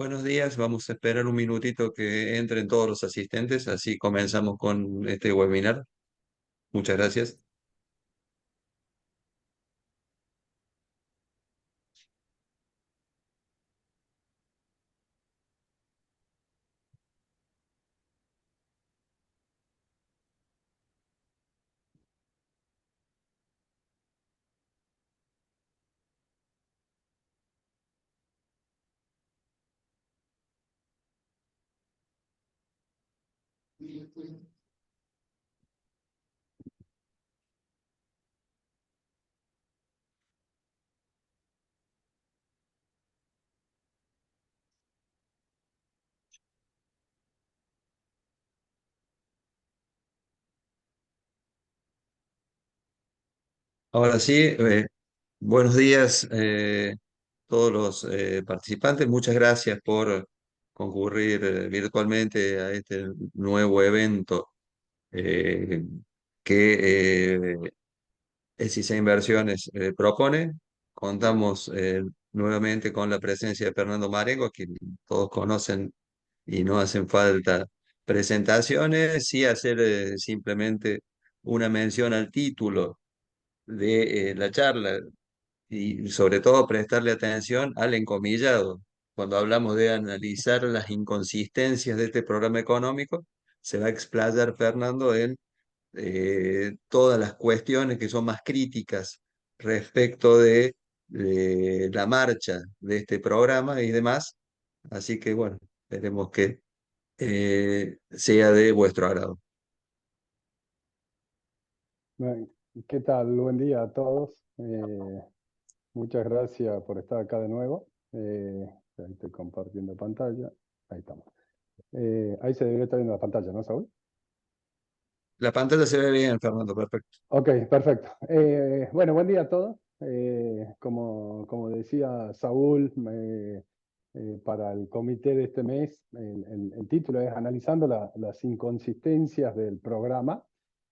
Buenos días, vamos a esperar un minutito que entren todos los asistentes, así comenzamos con este webinar. Muchas gracias. Ahora sí, buenos días todos los participantes. Muchas gracias por concurrir virtualmente a este nuevo evento eh, que el CISA Inversiones propone. Contamos nuevamente con la presencia de Fernando Marengo, que todos conocen y no hacen falta presentaciones, sí hacer simplemente una mención al título de la charla y sobre todo prestarle atención al encomillado. Cuando hablamos de analizar las inconsistencias de este programa económico, se va a explayar Fernando en todas las cuestiones que son más críticas respecto de la marcha de este programa y demás. Así que bueno, esperemos que sea de vuestro agrado. Bueno, ¿qué tal? Buen día a todos. Muchas gracias por estar acá de nuevo. Ahí estoy compartiendo pantalla. Ahí estamos. Ahí se debería estar viendo la pantalla, ¿no, Saúl? La pantalla se ve bien, Fernando, perfecto. Ok, perfecto. Bueno, buen día a todos. Como decía Saúl, para el comité de este mes, el título es Analizando las inconsistencias del programa,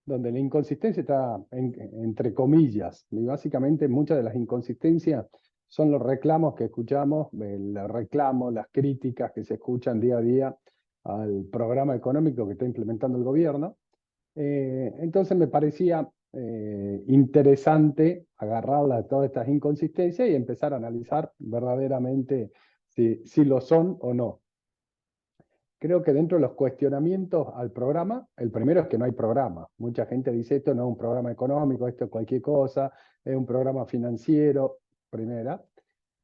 donde la inconsistencia está entre comillas, y básicamente muchas de las inconsistencias son los reclamos que escuchamos, los reclamos, las críticas que se escuchan día a día al programa económico que está implementando el gobierno. Entonces me parecía interesante agarrar todas estas inconsistencias y empezar a analizar verdaderamente si lo son o no. Creo que dentro de los cuestionamientos al programa, el primero es que no hay programa. Mucha gente dice esto no es un programa económico, esto es cualquier cosa, es un programa financiero, primera.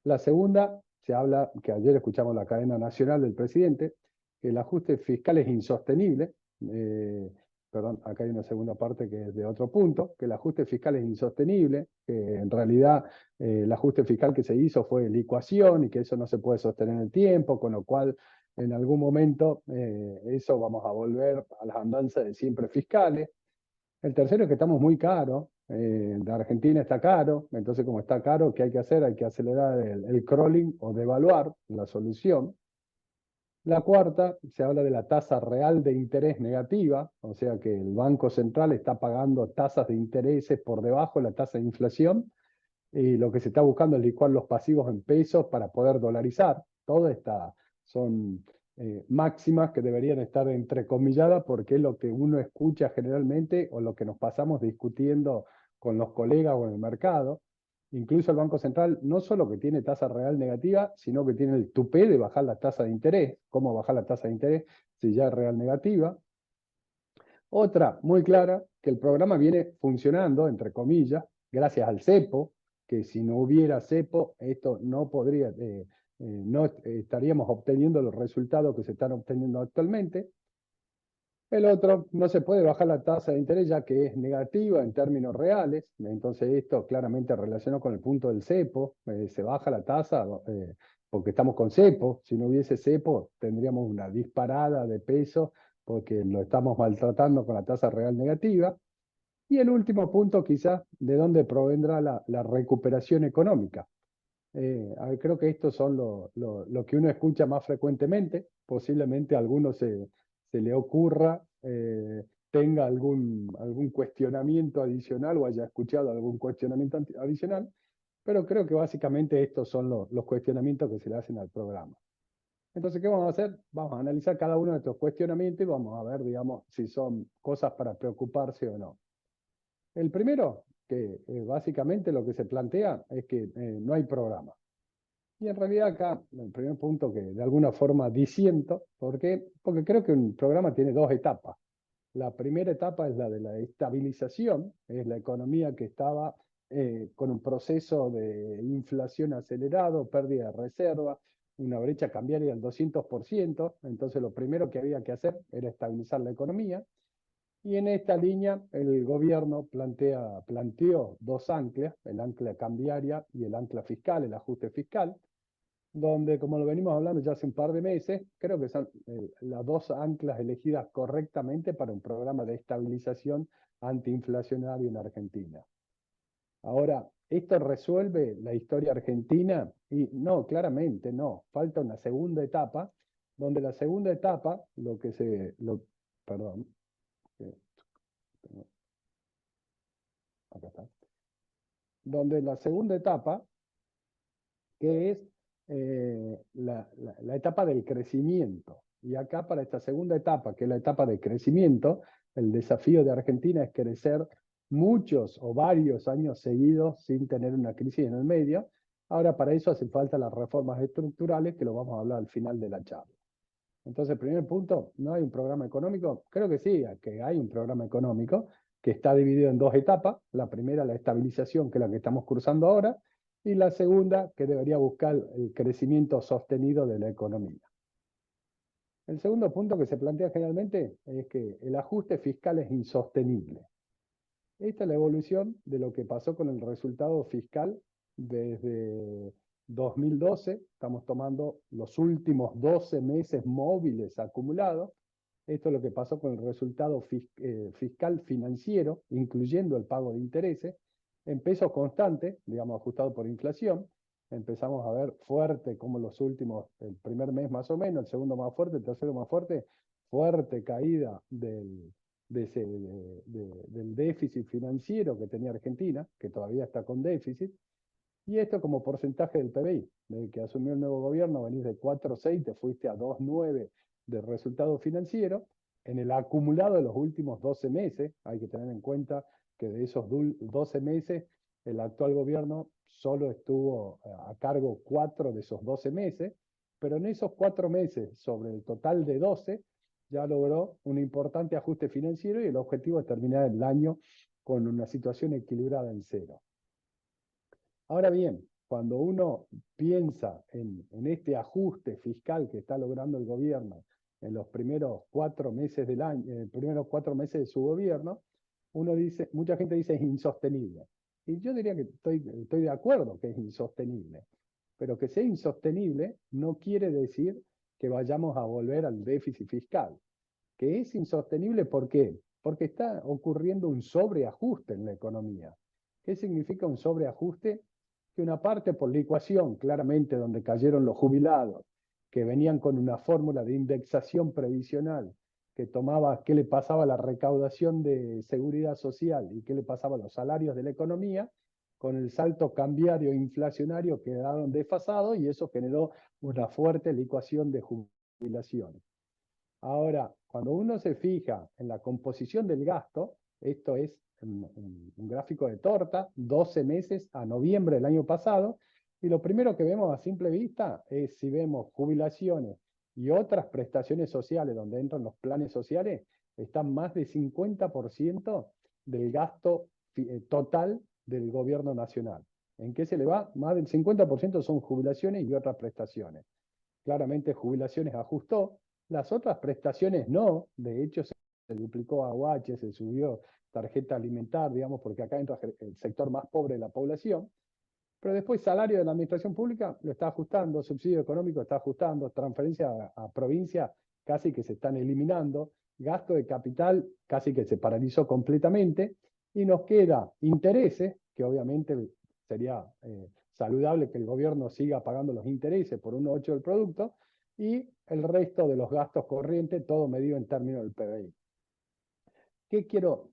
La segunda, se habla, que ayer escuchamos la cadena nacional del presidente, que el ajuste fiscal es insostenible. Eh, Perdón, acá hay una segunda parte que es de otro punto, que el ajuste fiscal es insostenible, que en realidad el ajuste fiscal que se hizo fue licuación y que eso no se puede sostener en el tiempo, con lo cual en algún momento eso vamos a volver a las andanzas de siempre fiscales. El tercero es que estamos muy caros. La Argentina está caro, entonces como está caro, ¿qué hay que hacer? Hay que acelerar el crawling o devaluar la solución. La cuarta, se habla de la tasa real de interés negativa, o sea que el Banco Central está pagando tasas de intereses por debajo de la tasa de inflación y lo que se está buscando es licuar los pasivos en pesos para poder dolarizar. Todas estas son máximas que deberían estar entrecomilladas porque es lo que uno escucha generalmente o lo que nos pasamos discutiendo con los colegas o en el mercado. Incluso el Banco Central no solo que tiene tasa real negativa, sino que tiene el tupé de bajar la tasa de interés. ¿Cómo bajar la tasa de interés si ya es real negativa? Otra muy clara, que el programa viene funcionando, entre comillas, gracias al cepo, que si no hubiera cepo, esto no podría, no estaríamos obteniendo los resultados que se están obteniendo actualmente. El otro, no se puede bajar la tasa de interés ya que es negativa en términos reales, entonces esto claramente relacionado con el punto del cepo, se baja la tasa porque estamos con cepo, si no hubiese cepo tendríamos una disparada de peso porque lo estamos maltratando con la tasa real negativa. Y el último punto quizás, ¿de dónde provendrá la recuperación económica? Creo que estos son lo que uno escucha más frecuentemente. Posiblemente a alguno se le ocurra, tenga algún cuestionamiento adicional o haya escuchado algún cuestionamiento adicional, pero creo que básicamente estos son los cuestionamientos que se le hacen al programa. Entonces, ¿qué vamos a hacer? Vamos a analizar cada uno de estos cuestionamientos y vamos a ver, digamos, si son cosas para preocuparse o no. El primero, que básicamente lo que se plantea es que no hay programa. Y en realidad acá, el primer punto que de alguna forma disiento, ¿por qué? Porque creo que un programa tiene dos etapas. La primera etapa es la de la estabilización, es la economía que estaba con un proceso de inflación acelerado, pérdida de reserva, una brecha cambiaria del 200%, entonces lo primero que había que hacer era estabilizar la economía. Y en esta línea el gobierno planteó dos anclas, el ancla cambiaria y el ancla fiscal, el ajuste fiscal, donde, como lo venimos hablando ya hace un par de meses, creo que son las dos anclas elegidas correctamente para un programa de estabilización antiinflacionario en Argentina. Ahora, ¿esto resuelve la historia argentina? Y no, claramente no. Falta una segunda etapa, donde la segunda etapa, perdón, acá está, donde la segunda etapa que es la etapa del crecimiento. Y acá para esta segunda etapa, que es la etapa de crecimiento, el desafío de Argentina es crecer muchos o varios años seguidos sin tener una crisis en el medio. Ahora para eso hacen falta las reformas estructurales, que lo vamos a hablar al final de la charla. Entonces, primer punto, ¿no hay un programa económico? Creo que sí, que hay un programa económico que está dividido en dos etapas. La primera, la estabilización, que es la que estamos cursando ahora, y la segunda, que debería buscar el crecimiento sostenido de la economía. El segundo punto que se plantea generalmente es que el ajuste fiscal es insostenible. Esta es la evolución de lo que pasó con el resultado fiscal desde 2012. Estamos tomando los últimos 12 meses móviles acumulados. Esto es lo que pasó con el resultado fiscal financiero, incluyendo el pago de intereses, en pesos constantes, digamos, ajustado por inflación. Empezamos a ver fuerte como los últimos, el primer mes más o menos, el segundo más fuerte, el tercero más fuerte, fuerte caída del déficit financiero que tenía Argentina, que todavía está con déficit, y esto como porcentaje del PBI. Desde que asumió el nuevo gobierno, venís de 4,6, te fuiste a 2,9 de resultado financiero. En el acumulado de los últimos 12 meses, hay que tener en cuenta que de esos 12 meses, el actual gobierno solo estuvo a cargo 4 de esos 12 meses, pero en esos 4 meses, sobre el total de 12, ya logró un importante ajuste financiero y el objetivo es terminar el año con una situación equilibrada en cero. Ahora bien, cuando uno piensa en este ajuste fiscal que está logrando el gobierno en los primeros 4 meses del año, primeros 4 meses de su gobierno, uno dice, mucha gente dice es insostenible. Y yo diría que estoy de acuerdo que es insostenible, pero que sea insostenible no quiere decir que vayamos a volver al déficit fiscal. Que es insostenible, ¿por qué? Porque está ocurriendo un sobreajuste en la economía. ¿Qué significa un sobreajuste? Que una parte por la ecuación, claramente donde cayeron los jubilados, que venían con una fórmula de indexación previsional, que tomaba qué le pasaba a la recaudación de seguridad social y qué le pasaba a los salarios de la economía, con el salto cambiario inflacionario quedaron desfasados y eso generó una fuerte licuación de jubilaciones. Ahora, cuando uno se fija en la composición del gasto, esto es un gráfico de torta, 12 meses a noviembre del año pasado, y lo primero que vemos a simple vista es si vemos jubilaciones y otras prestaciones sociales, donde entran los planes sociales, están más de 50% del gasto total del gobierno nacional. ¿En qué se le va? Más del 50% son jubilaciones y otras prestaciones. Claramente jubilaciones ajustó, las otras prestaciones no, de hecho se duplicó AUH, se subió tarjeta alimentar, digamos, porque acá entra el sector más pobre de la población, pero después salario de la administración pública lo está ajustando, subsidio económico está ajustando, transferencia a provincia casi que se están eliminando, gasto de capital casi que se paralizó completamente, y nos queda intereses, que obviamente sería saludable que el gobierno siga pagando los intereses por 1,8 del producto, y el resto de los gastos corrientes, todo medido en términos del PBI. ¿Qué quiero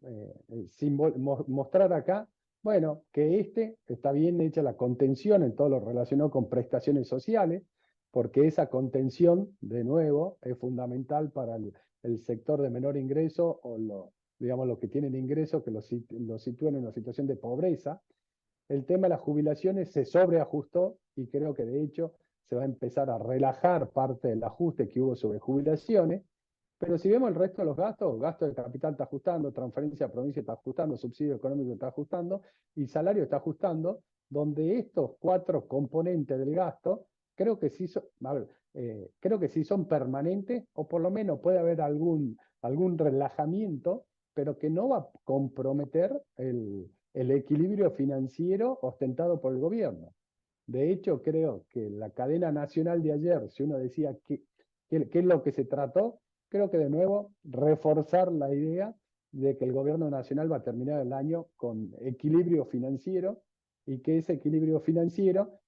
mostrar acá? Bueno, que está bien hecha la contención en todo lo relacionado con prestaciones sociales, porque esa contención, de nuevo, es fundamental para el sector de menor ingreso o digamos, los que tienen ingresos que los sitúen en una situación de pobreza. El tema de las jubilaciones se sobreajustó y creo que de hecho se va a empezar a relajar parte del ajuste que hubo sobre jubilaciones, pero si vemos el resto de los gastos, gasto de capital está ajustando, transferencia a provincia está ajustando, subsidio económico está ajustando y salario está ajustando, donde estos cuatro componentes del gasto creo que sí son, creo que sí son permanentes o por lo menos puede haber algún relajamiento, pero que no va a comprometer el equilibrio financiero ostentado por el gobierno. De hecho, creo que la cadena nacional de ayer, si uno decía qué es lo que se trató, creo que de nuevo reforzar la idea de que el gobierno nacional va a terminar el año con equilibrio financiero y que ese equilibrio financiero,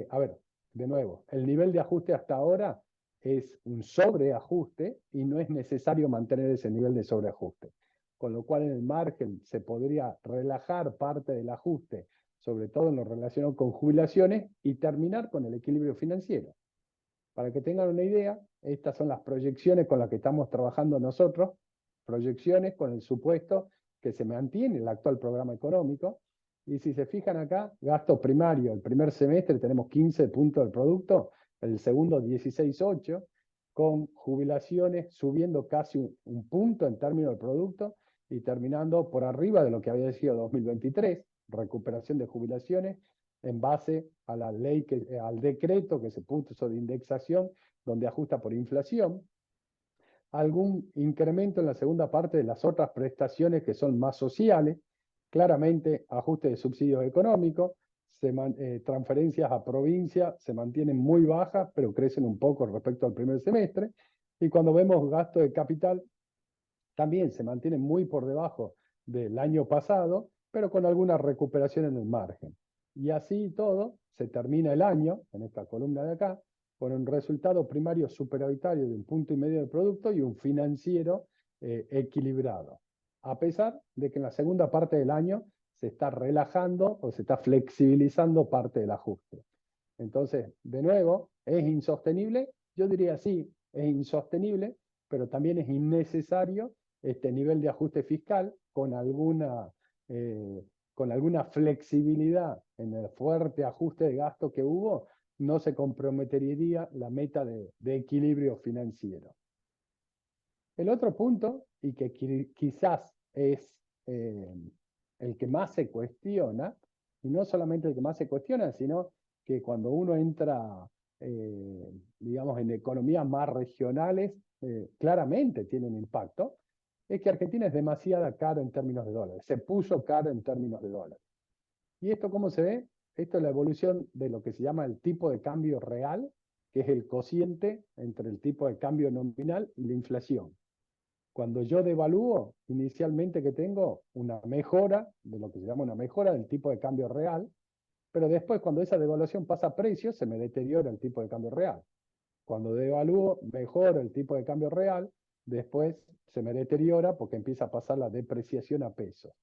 a ver, de nuevo, el nivel de ajuste hasta ahora es un sobreajuste y no es necesario mantener ese nivel de sobreajuste. Con lo cual en el margen se podría relajar parte del ajuste, sobre todo en lo relacionado con jubilaciones, y terminar con el equilibrio financiero. Para que tengan una idea, estas son las proyecciones con las que estamos trabajando nosotros, proyecciones con el supuesto que se mantiene el actual programa económico, y si se fijan acá, gasto primario, el primer semestre tenemos 15 puntos del producto, el segundo 16,8, con jubilaciones subiendo casi un punto en términos del producto y terminando por arriba de lo que había sido 2023, recuperación de jubilaciones, en base a la ley, al decreto que se puso de indexación, donde ajusta por inflación, algún incremento en la segunda parte de las otras prestaciones que son más sociales, claramente ajuste de subsidios económicos, transferencias a provincia se mantienen muy bajas, pero crecen un poco respecto al primer semestre, y cuando vemos gasto de capital, también se mantienen muy por debajo del año pasado, pero con alguna recuperación en el margen. Y así todo, se termina el año, en esta columna de acá, con un resultado primario superavitario de 1,5 puntos del producto y un financiero equilibrado. A pesar de que en la segunda parte del año se está relajando o se está flexibilizando parte del ajuste. Entonces, de nuevo, ¿es insostenible? Yo diría sí, es insostenible, pero también es innecesario este nivel de ajuste fiscal eh, con alguna flexibilidad en el fuerte ajuste de gasto que hubo, no se comprometería la meta de equilibrio financiero. El otro punto, y que quizás es eh, el que más se cuestiona, y no solamente el que más se cuestiona, sino que cuando uno entra, digamos, en economías más regionales, claramente tiene un impacto, es que Argentina es demasiado caro en términos de dólares, se puso caro en términos de dólares. ¿Y esto cómo se ve? Esto es la evolución de lo que se llama el tipo de cambio real, que es el cociente entre el tipo de cambio nominal y la inflación. Cuando yo devalúo, inicialmente que tengo una mejora, de lo que se llama una mejora del tipo de cambio real, pero después cuando esa devaluación pasa a precio, se me deteriora el tipo de cambio real. Cuando devalúo, mejora el tipo de cambio real, después se me deteriora porque empieza a pasar la depreciación a peso.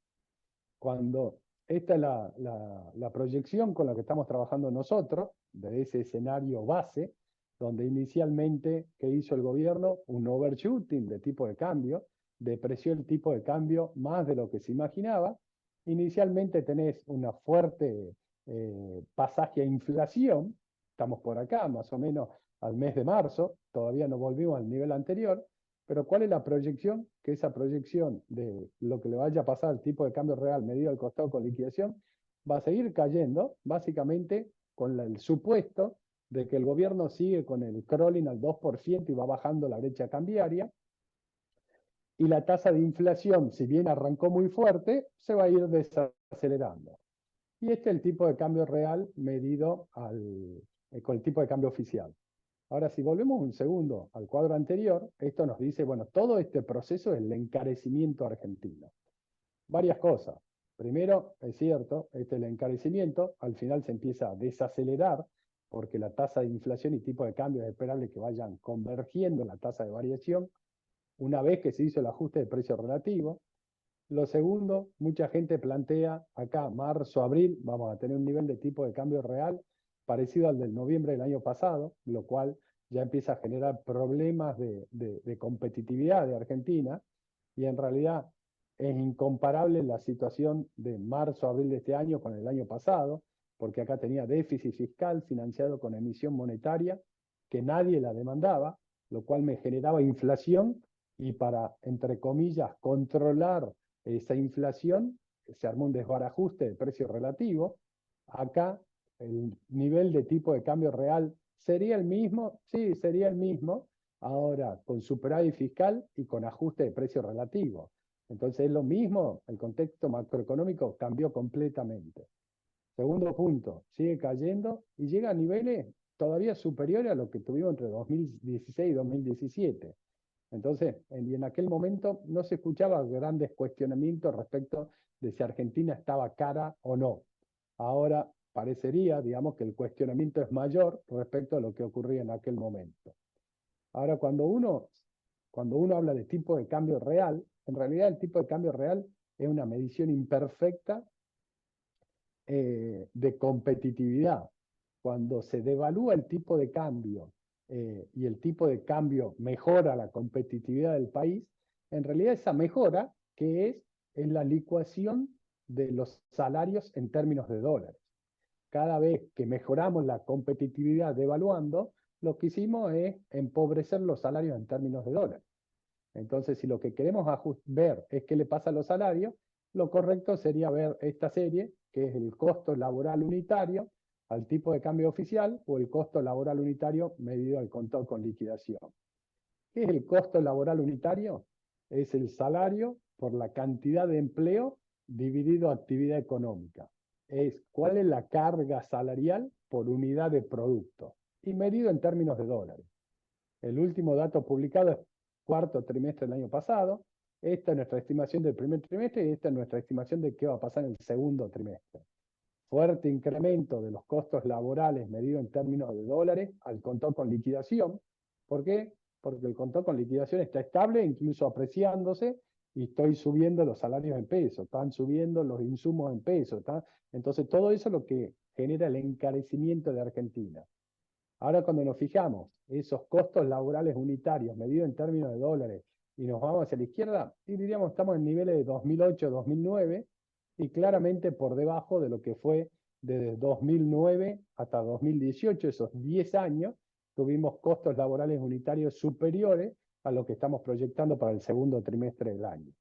Cuando esta es la proyección con la que estamos trabajando nosotros, de ese escenario base, donde inicialmente, ¿qué hizo el gobierno? Un overshooting de tipo de cambio, depreció el tipo de cambio más de lo que se imaginaba. Inicialmente tenés una fuerte pasaje a inflación, estamos por acá, más o menos al mes de marzo, todavía no volvimos al nivel anterior, pero ¿cuál es la proyección? Que esa proyección de lo que le vaya a pasar al tipo de cambio real medido al costado con liquidación va a seguir cayendo, básicamente con el supuesto de que el gobierno sigue con el crawling al 2% y va bajando la brecha cambiaria, y la tasa de inflación, si bien arrancó muy fuerte, se va a ir desacelerando. Y este es el tipo de cambio real medido con el tipo de cambio oficial. Ahora, si volvemos un segundo al cuadro anterior, esto nos dice, bueno, todo este proceso es el encarecimiento argentino. Varias cosas. Primero, es cierto, el encarecimiento al final se empieza a desacelerar porque la tasa de inflación y tipo de cambio es esperable que vayan convergiendo en la tasa de variación una vez que se hizo el ajuste de precio relativo. Lo segundo, mucha gente plantea acá, marzo, abril, vamos a tener un nivel de tipo de cambio real parecido al del noviembre del año pasado, lo cual ya empieza a generar problemas de competitividad de Argentina, y en realidad es incomparable la situación de marzo, abril de este año con el año pasado, porque acá tenía déficit fiscal financiado con emisión monetaria que nadie la demandaba, lo cual me generaba inflación, y para, entre comillas, controlar esa inflación, se armó un desbarajuste de precio relativo. Acá el nivel de tipo de cambio real sería el mismo, sí, sería el mismo, ahora con superávit fiscal y con ajuste de precio relativo. Entonces es lo mismo, el contexto macroeconómico cambió completamente. Segundo punto, sigue cayendo y llega a niveles todavía superiores a lo que tuvimos entre 2016 y 2017. Entonces, y en aquel momento no se escuchaba grandes cuestionamientos respecto de si Argentina estaba cara o no. Ahora parecería, digamos, que el cuestionamiento es mayor respecto a lo que ocurría en aquel momento. Ahora, cuando uno habla de tipo de cambio real, en realidad el tipo de cambio real es una medición imperfecta de competitividad. Cuando se devalúa el tipo de cambio y el tipo de cambio mejora la competitividad del país, en realidad esa mejora, que es la licuación de los salarios en términos de dólares. Cada vez que mejoramos la competitividad devaluando, lo que hicimos es empobrecer los salarios en términos de dólares. Entonces, si lo que queremos ver es qué le pasa a los salarios, lo correcto sería ver esta serie, que es el costo laboral unitario al tipo de cambio oficial o el costo laboral unitario medido al contado con liquidación. ¿Qué es el costo laboral unitario? Es el salario por la cantidad de empleo dividido a actividad económica. Es cuál es la carga salarial por unidad de producto y medido en términos de dólares. El último dato publicado es cuarto trimestre del año pasado. Esta es nuestra estimación del primer trimestre y esta es nuestra estimación de qué va a pasar en el segundo trimestre. Fuerte incremento de los costos laborales medido en términos de dólares al contado con liquidación. ¿Por qué? Porque el contado con liquidación está estable, incluso apreciándose, y estoy subiendo los salarios en pesos, están subiendo los insumos en pesos. Entonces, todo eso es lo que genera el encarecimiento de Argentina. Ahora, cuando nos fijamos esos costos laborales unitarios medidos en términos de dólares y nos vamos hacia la izquierda, y diríamos estamos en niveles de 2008-2009 y claramente por debajo de lo que fue desde 2009 hasta 2018, esos 10 años, tuvimos costos laborales unitarios superiores a lo que estamos proyectando para el segundo trimestre del año.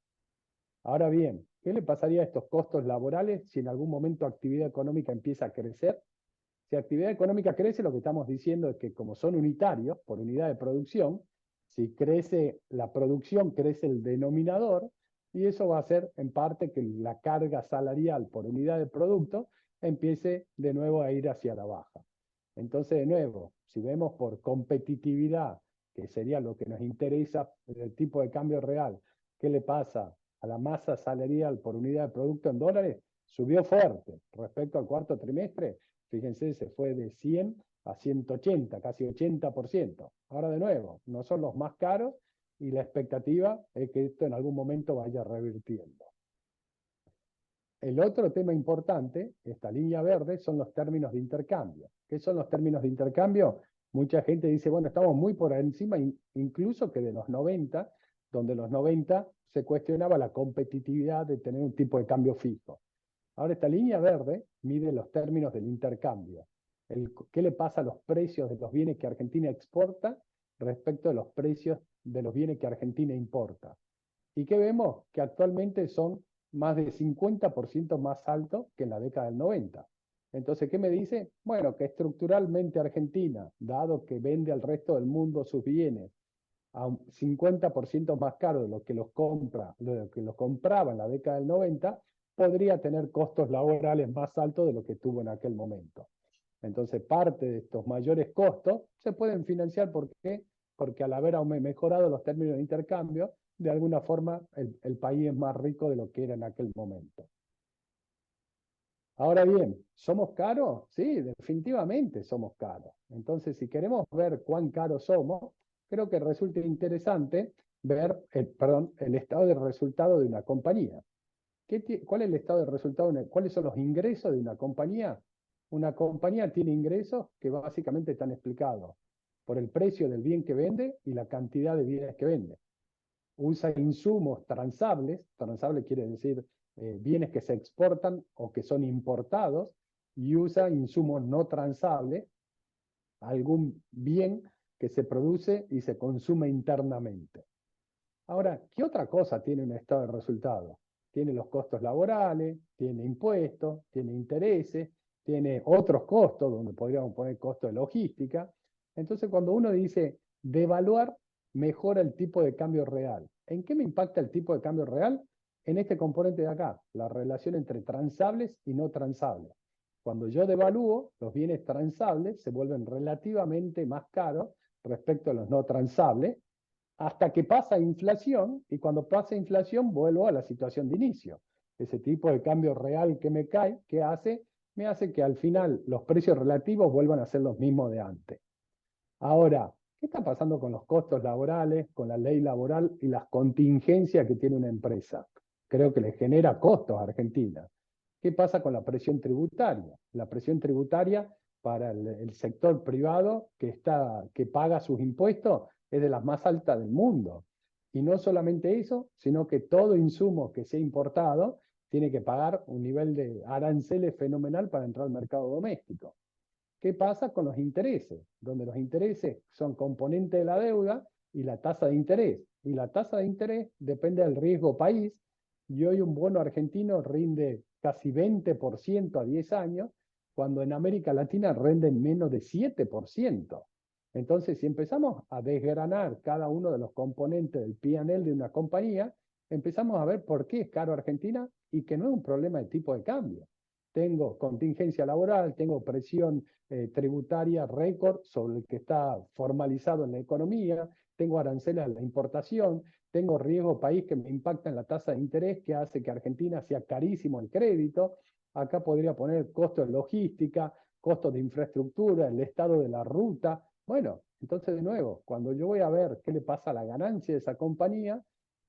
Ahora bien, ¿qué le pasaría a estos costos laborales si en algún momento actividad económica empieza a crecer? Si actividad económica crece, lo que estamos diciendo es que como son unitarios por unidad de producción, si crece la producción, crece el denominador, y eso va a hacer en parte que la carga salarial por unidad de producto empiece de nuevo a ir hacia la baja. Entonces, de nuevo, si vemos por competitividad, que sería lo que nos interesa, el tipo de cambio real, ¿qué le pasa a la masa salarial por unidad de producto en dólares? Subió fuerte respecto al cuarto trimestre. Fíjense, se fue de 100 a 180, casi 80%. Ahora de nuevo, no son los más caros y la expectativa es que esto en algún momento vaya revirtiendo. El otro tema importante, esta línea verde, son los términos de intercambio. ¿Qué son los términos de intercambio? Mucha gente dice, bueno, estamos muy por encima, incluso que de los 90, donde los 90 se cuestionaba la competitividad de tener un tipo de cambio fijo. Ahora esta línea verde mide los términos del intercambio. ¿Qué le pasa a los precios de los bienes que Argentina exporta respecto a los precios de los bienes que Argentina importa? ¿Y qué vemos? Que actualmente son más de 50% más altos que en la década del 90. Entonces, ¿qué me dice? Bueno, que estructuralmente Argentina, dado que vende al resto del mundo sus bienes a un 50% más caro de lo que los compraba en la década del 90, podría tener costos laborales más altos de lo que tuvo en aquel momento. Entonces, parte de estos mayores costos se pueden financiar. ¿Por qué? Porque al haber mejorado los términos de intercambio, de alguna forma el país es más rico de lo que era en aquel momento. Ahora bien, ¿somos caros? Sí, definitivamente somos caros. Entonces, si queremos ver cuán caros somos, creo que resulta interesante ver el estado de resultado de una compañía. ¿Cuál es el estado de resultado? ¿Cuáles son los ingresos de una compañía? Una compañía tiene ingresos que básicamente están explicados por el precio del bien que vende y la cantidad de bienes que vende. Usa insumos transables, transable quiere decir bienes que se exportan o que son importados, y usa insumos no transables, algún bien que se produce y se consume internamente. Ahora, ¿qué otra cosa tiene un estado de resultados? Tiene los costos laborales, tiene impuestos, tiene intereses, tiene otros costos, donde podríamos poner costo de logística. Entonces, cuando uno dice devaluar, mejora el tipo de cambio real. ¿En qué me impacta el tipo de cambio real? En este componente de acá, la relación entre transables y no transables. Cuando yo devalúo, los bienes transables se vuelven relativamente más caros respecto a los no transables, hasta que pasa inflación, y cuando pasa inflación vuelvo a la situación de inicio. Ese tipo de cambio real que me cae, ¿qué hace? Me hace que al final los precios relativos vuelvan a ser los mismos de antes. Ahora, ¿qué está pasando con los costos laborales, con la ley laboral y las contingencias que tiene una empresa? Creo que le genera costos a Argentina. ¿Qué pasa con la presión tributaria? La presión tributaria para el sector privado que paga sus impuestos es de las más altas del mundo. Y no solamente eso, sino que todo insumo que sea importado tiene que pagar un nivel de aranceles fenomenal para entrar al mercado doméstico. ¿Qué pasa con los intereses? Donde los intereses son componente de la deuda y la tasa de interés. Y la tasa de interés depende del riesgo país. Y hoy un bono argentino rinde casi 20% a 10 años, cuando en América Latina rinden menos de 7%. Entonces, si empezamos a desgranar cada uno de los componentes del P&L de una compañía, empezamos a ver por qué es caro Argentina y que no es un problema de tipo de cambio. Tengo contingencia laboral, tengo presión tributaria récord sobre el que está formalizado en la economía, tengo aranceles a la importación, tengo riesgo país que me impacta en la tasa de interés, que hace que Argentina sea carísimo el crédito. Acá podría poner costos de logística, costos de infraestructura, el estado de la ruta. Bueno, entonces de nuevo, cuando yo voy a ver qué le pasa a la ganancia de esa compañía,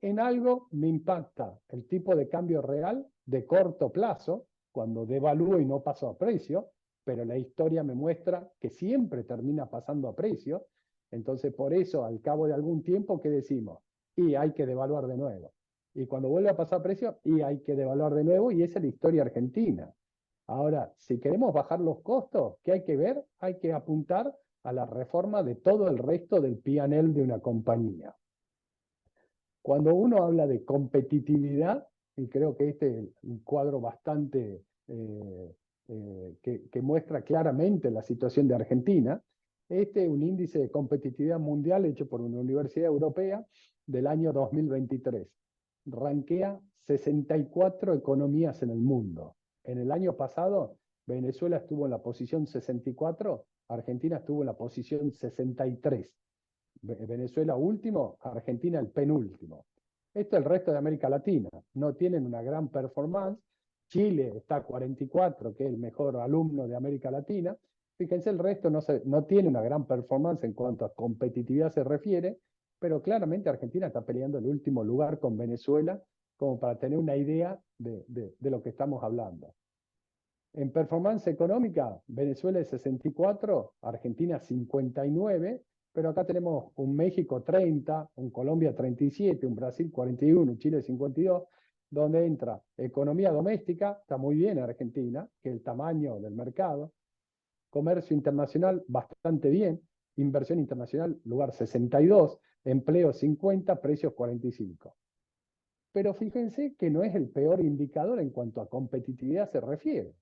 en algo me impacta el tipo de cambio real de corto plazo, cuando devalúo y no paso a precio, pero la historia me muestra que siempre termina pasando a precio. Entonces, por eso, al cabo de algún tiempo, ¿qué decimos? Y hay que devaluar de nuevo. Y cuando vuelve a pasar a precio, y hay que devaluar de nuevo, y esa es la historia argentina. Ahora, si queremos bajar los costos, ¿qué hay que ver? Hay que apuntar a la reforma de todo el resto del P&L de una compañía. Cuando uno habla de competitividad, y creo que este es un cuadro bastante que muestra claramente la situación de Argentina, este es un índice de competitividad mundial hecho por una universidad europea del año 2023. Ranquea 64 economías en el mundo. En el año pasado, Venezuela estuvo en la posición 64, Argentina estuvo en la posición 63. Venezuela último, Argentina el penúltimo. Esto el resto de América Latina. No tienen una gran performance. Chile está 44, que es el mejor alumno de América Latina. Fíjense, el resto no tiene una gran performance en cuanto a competitividad se refiere, pero claramente Argentina está peleando el último lugar con Venezuela, como para tener una idea de lo que estamos hablando. En performance económica, Venezuela es 64, Argentina 59, pero acá tenemos un México 30, un Colombia 37, un Brasil 41, un Chile 52, donde entra economía doméstica, está muy bien Argentina, que es el tamaño del mercado, comercio internacional bastante bien, inversión internacional lugar 62, empleo 50, precios 45. Pero fíjense que no es el peor indicador en cuanto a competitividad se refiere.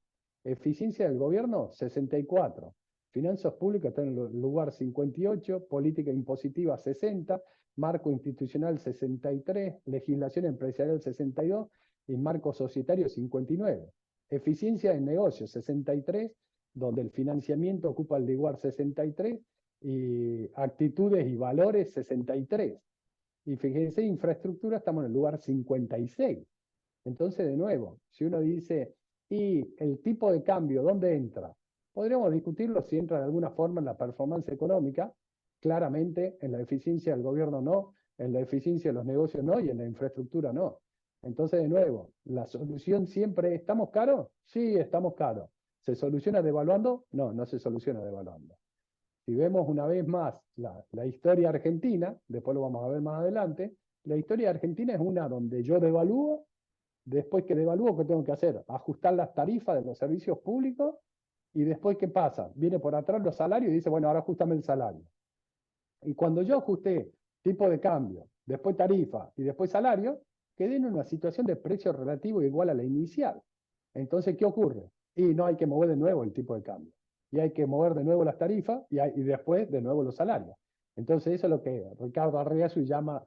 Eficiencia del gobierno, 64. Finanzas públicas están en el lugar 58, política impositiva 60, marco institucional 63, legislación empresarial 62 y marco societario 59. Eficiencia de negocios 63, donde el financiamiento ocupa el lugar 63 y actitudes y valores 63. Y fíjense, infraestructura estamos en el lugar 56. Entonces, de nuevo, si uno dice, ¿y el tipo de cambio dónde entra? Podríamos discutirlo si entra de alguna forma en la performance económica, claramente en la eficiencia del gobierno no, en la eficiencia de los negocios no y en la infraestructura no. Entonces, de nuevo, la solución siempre es, ¿estamos caros? Sí, estamos caros. ¿Se soluciona devaluando? No, no se soluciona devaluando. Si vemos una vez más la historia argentina, después lo vamos a ver más adelante, la historia argentina es una donde yo devalúo, después que devalúo, ¿qué tengo que hacer? Ajustar las tarifas de los servicios públicos y después, ¿qué pasa? Viene por atrás los salarios y dice, bueno, ahora ajustame el salario. Y cuando yo ajusté tipo de cambio, después tarifa y después salario, quedé en una situación de precio relativo igual a la inicial. Entonces, ¿qué ocurre? Y no hay que mover de nuevo el tipo de cambio. Y hay que mover de nuevo las tarifas y después de nuevo los salarios. Entonces, eso es lo que Ricardo Arriazu llama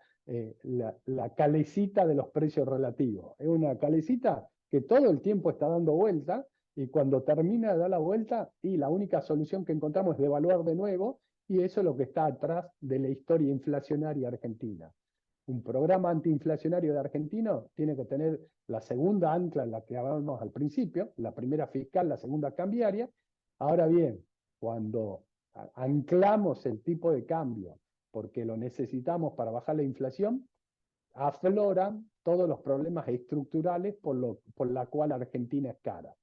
la calecita de los precios relativos. Es una calecita que todo el tiempo está dando vuelta y cuando termina de dar la vuelta y la única solución que encontramos es devaluar de nuevo y eso es lo que está atrás de la historia inflacionaria argentina. Un programa antiinflacionario de argentino tiene que tener la segunda ancla en la que hablamos al principio, la primera fiscal, la segunda cambiaria. Ahora bien, cuando anclamos el tipo de cambio porque lo necesitamos para bajar la inflación, afloran todos los problemas estructurales por la cual Argentina es cara.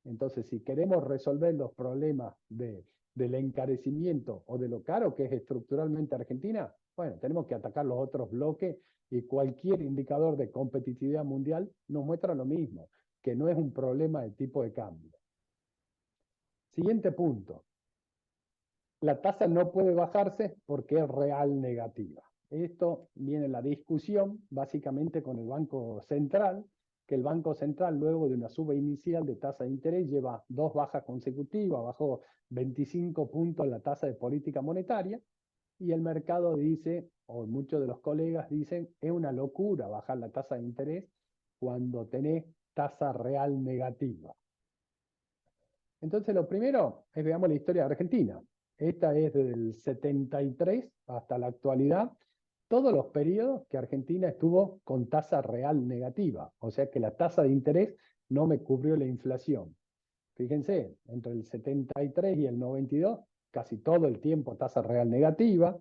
Entonces, si queremos resolver los problemas del encarecimiento o de lo caro que es estructuralmente Argentina, bueno, tenemos que atacar los otros bloques y cualquier indicador de competitividad mundial nos muestra lo mismo, que no es un problema de tipo de cambio. Siguiente punto. La tasa no puede bajarse porque es real negativa. Esto viene la discusión básicamente con el Banco Central, que el Banco Central luego de una suba inicial de tasa de interés lleva dos bajas consecutivas, bajó 25 puntos la tasa de política monetaria y el mercado dice, o muchos de los colegas dicen, es una locura bajar la tasa de interés cuando tenés tasa real negativa. Entonces, lo primero es veamos la historia de Argentina. Esta es desde el 73 hasta la actualidad, todos los periodos que Argentina estuvo con tasa real negativa, o sea que la tasa de interés no me cubrió la inflación. Fíjense, entre el 73 y el 92, casi todo el tiempo tasa real negativa.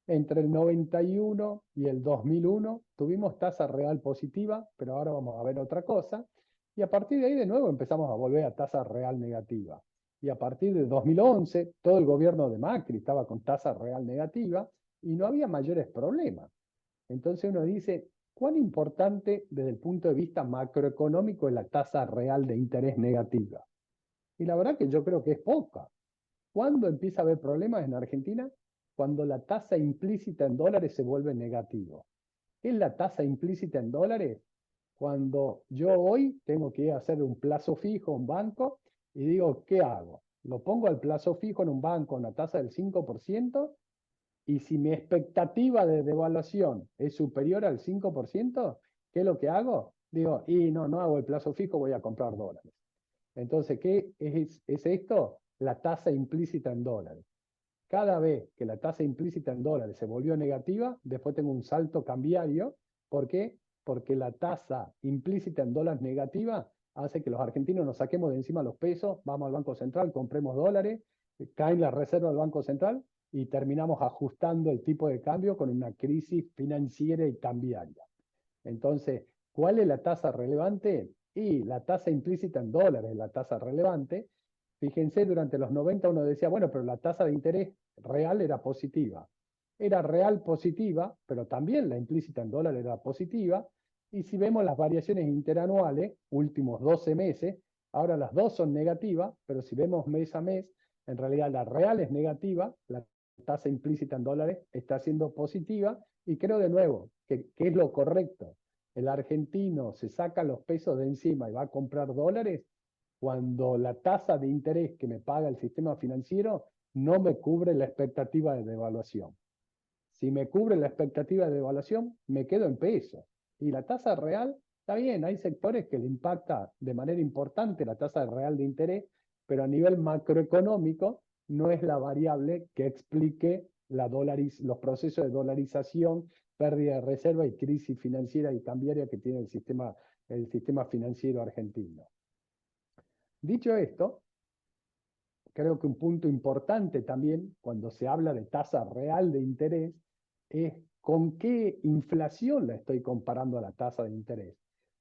Entre el 91 y el 2001 tuvimos tasa real positiva, pero ahora vamos a ver otra cosa. Y a partir de ahí de nuevo empezamos a volver a tasa real negativa. Y a partir de 2011 todo el gobierno de Macri estaba con tasa real negativa y no había mayores problemas. Entonces uno dice, ¿cuán importante desde el punto de vista macroeconómico es la tasa real de interés negativa? Y la verdad que yo creo que es poca. ¿Cuándo empieza a haber problemas en Argentina? Cuando la tasa implícita en dólares se vuelve negativo. ¿Qué es la tasa implícita en dólares? Cuando yo hoy tengo que ir a hacer un plazo fijo a un banco y digo, ¿qué hago? Lo pongo al plazo fijo en un banco a una tasa del 5% y si mi expectativa de devaluación es superior al 5%, ¿qué es lo que hago? Digo, y no hago el plazo fijo, voy a comprar dólares. Entonces, ¿qué es esto? La tasa implícita en dólares. Cada vez que la tasa implícita en dólares se volvió negativa, después tengo un salto cambiario. ¿Por qué? Porque la tasa implícita en dólares negativa hace que los argentinos nos saquemos de encima los pesos, vamos al Banco Central, compremos dólares, caen las reservas del Banco Central y terminamos ajustando el tipo de cambio con una crisis financiera y cambiaria. Entonces, ¿cuál es la tasa relevante? Y la tasa implícita en dólares es la tasa relevante. Fíjense, durante los 90 uno decía, bueno, pero la tasa de interés real era positiva. Era real positiva, pero también la implícita en dólares era positiva. Y si vemos las variaciones interanuales, últimos 12 meses, ahora las dos son negativas, pero si vemos mes a mes, en realidad la real es negativa, la tasa implícita en dólares está siendo positiva, y creo de nuevo que es lo correcto. El argentino se saca los pesos de encima y va a comprar dólares cuando la tasa de interés que me paga el sistema financiero no me cubre la expectativa de devaluación. Si me cubre la expectativa de devaluación, me quedo en peso. Y la tasa real, está bien, hay sectores que le impacta de manera importante la tasa real de interés, pero a nivel macroeconómico no es la variable que explique los procesos de dolarización, pérdida de reserva y crisis financiera y cambiaria que tiene el sistema financiero argentino. Dicho esto, creo que un punto importante también cuando se habla de tasa real de interés es con qué inflación la estoy comparando a la tasa de interés.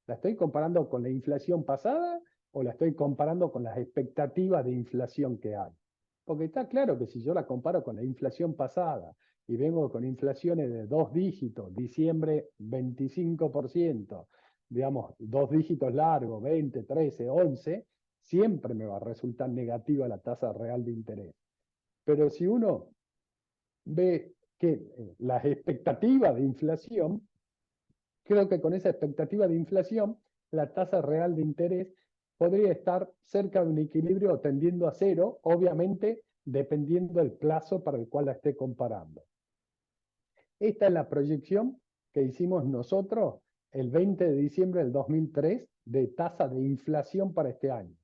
¿La estoy comparando con la inflación pasada o la estoy comparando con las expectativas de inflación que hay? Porque está claro que si yo la comparo con la inflación pasada y vengo con inflaciones de 2 dígitos, diciembre 25%, digamos, 2 dígitos largos, 20, 13, 11, siempre me va a resultar negativa la tasa real de interés. Pero si uno ve que las expectativas de inflación, creo que con esa expectativa de inflación, la tasa real de interés podría estar cerca de un equilibrio o tendiendo a cero, obviamente dependiendo del plazo para el cual la esté comparando. Esta es la proyección que hicimos nosotros el 20 de diciembre del 2003 de tasa de inflación para este año.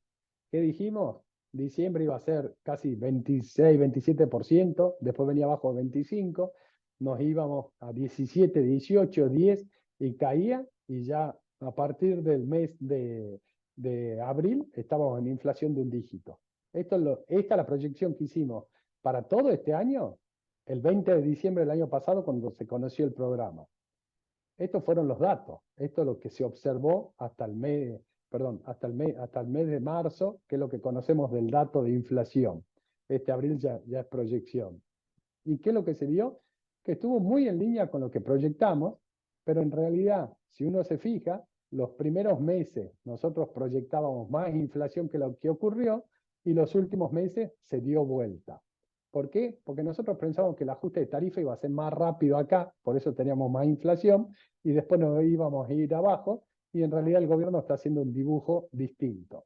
¿Qué dijimos? Diciembre iba a ser casi 26, 27%, después venía abajo 25%, nos íbamos a 17, 18, 10 y caía, y ya a partir del mes de abril estábamos en inflación de un dígito. Esta es la proyección que hicimos para todo este año, el 20 de diciembre del año pasado, cuando se conoció el programa. Estos fueron los datos, esto es lo que se observó hasta el mes, perdón, hasta el mes de marzo, que es lo que conocemos del dato de inflación. Este abril ya es proyección. ¿Y qué es lo que se vio? Que estuvo muy en línea con lo que proyectamos, pero en realidad, si uno se fija, los primeros meses nosotros proyectábamos más inflación que lo que ocurrió, y los últimos meses se dio vuelta. ¿Por qué? Porque nosotros pensábamos que el ajuste de tarifa iba a ser más rápido acá, por eso teníamos más inflación, y después nos íbamos a ir abajo, y en realidad el gobierno está haciendo un dibujo distinto.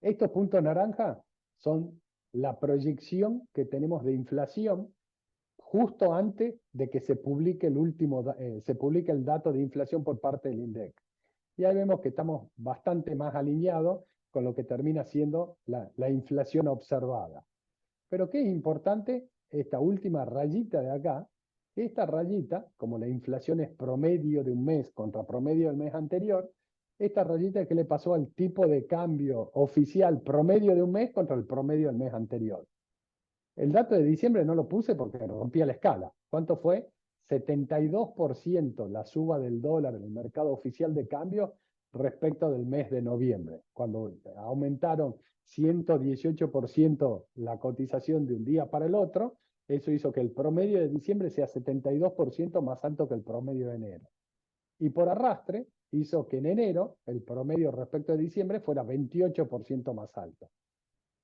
Estos puntos naranja son la proyección que tenemos de inflación justo antes de que se publique se publique el dato de inflación por parte del INDEC. Y ahí vemos que estamos bastante más alineados con lo que termina siendo la inflación observada. Pero ¿qué es importante? Esta última rayita de acá, esta rayita, como la inflación es promedio de un mes contra promedio del mes anterior, esta rayita es que le pasó al tipo de cambio oficial promedio de un mes contra el promedio del mes anterior. El dato de diciembre no lo puse porque rompía la escala. ¿Cuánto fue? 72% la suba del dólar en el mercado oficial de cambio respecto del mes de noviembre, cuando aumentaron 118% la cotización de un día para el otro. Eso hizo que el promedio de diciembre sea 72% más alto que el promedio de enero. Y por arrastre hizo que en enero el promedio respecto de diciembre fuera 28% más alto.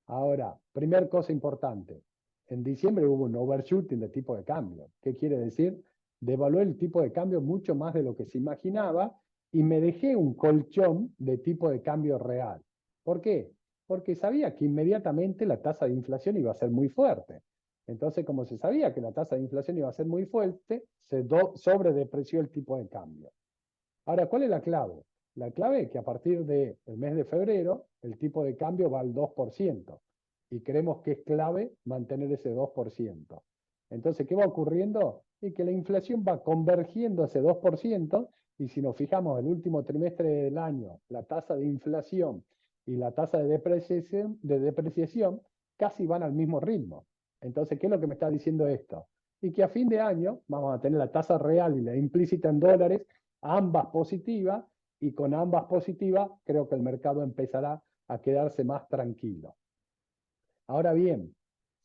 Ahora, primer cosa importante, en diciembre hubo un overshooting de tipo de cambio. ¿Qué quiere decir? Devalué el tipo de cambio mucho más de lo que se imaginaba y me dejé un colchón de tipo de cambio real. ¿Por qué? Porque sabía que inmediatamente la tasa de inflación iba a ser muy fuerte. Entonces, como se sabía que la tasa de inflación iba a ser muy fuerte, se sobredepreció el tipo de cambio. Ahora, ¿cuál es la clave? La clave es que a partir del mes de febrero el tipo de cambio va al 2% y creemos que es clave mantener ese 2%. Entonces, ¿qué va ocurriendo? Y que la inflación va convergiendo a ese 2%, y si nos fijamos el último trimestre del año, la tasa de inflación y la tasa de depreciación casi van al mismo ritmo. Entonces, ¿qué es lo que me está diciendo esto? Y que a fin de año vamos a tener la tasa real y la implícita en dólares ambas positivas, y con ambas positivas creo que el mercado empezará a quedarse más tranquilo. Ahora bien,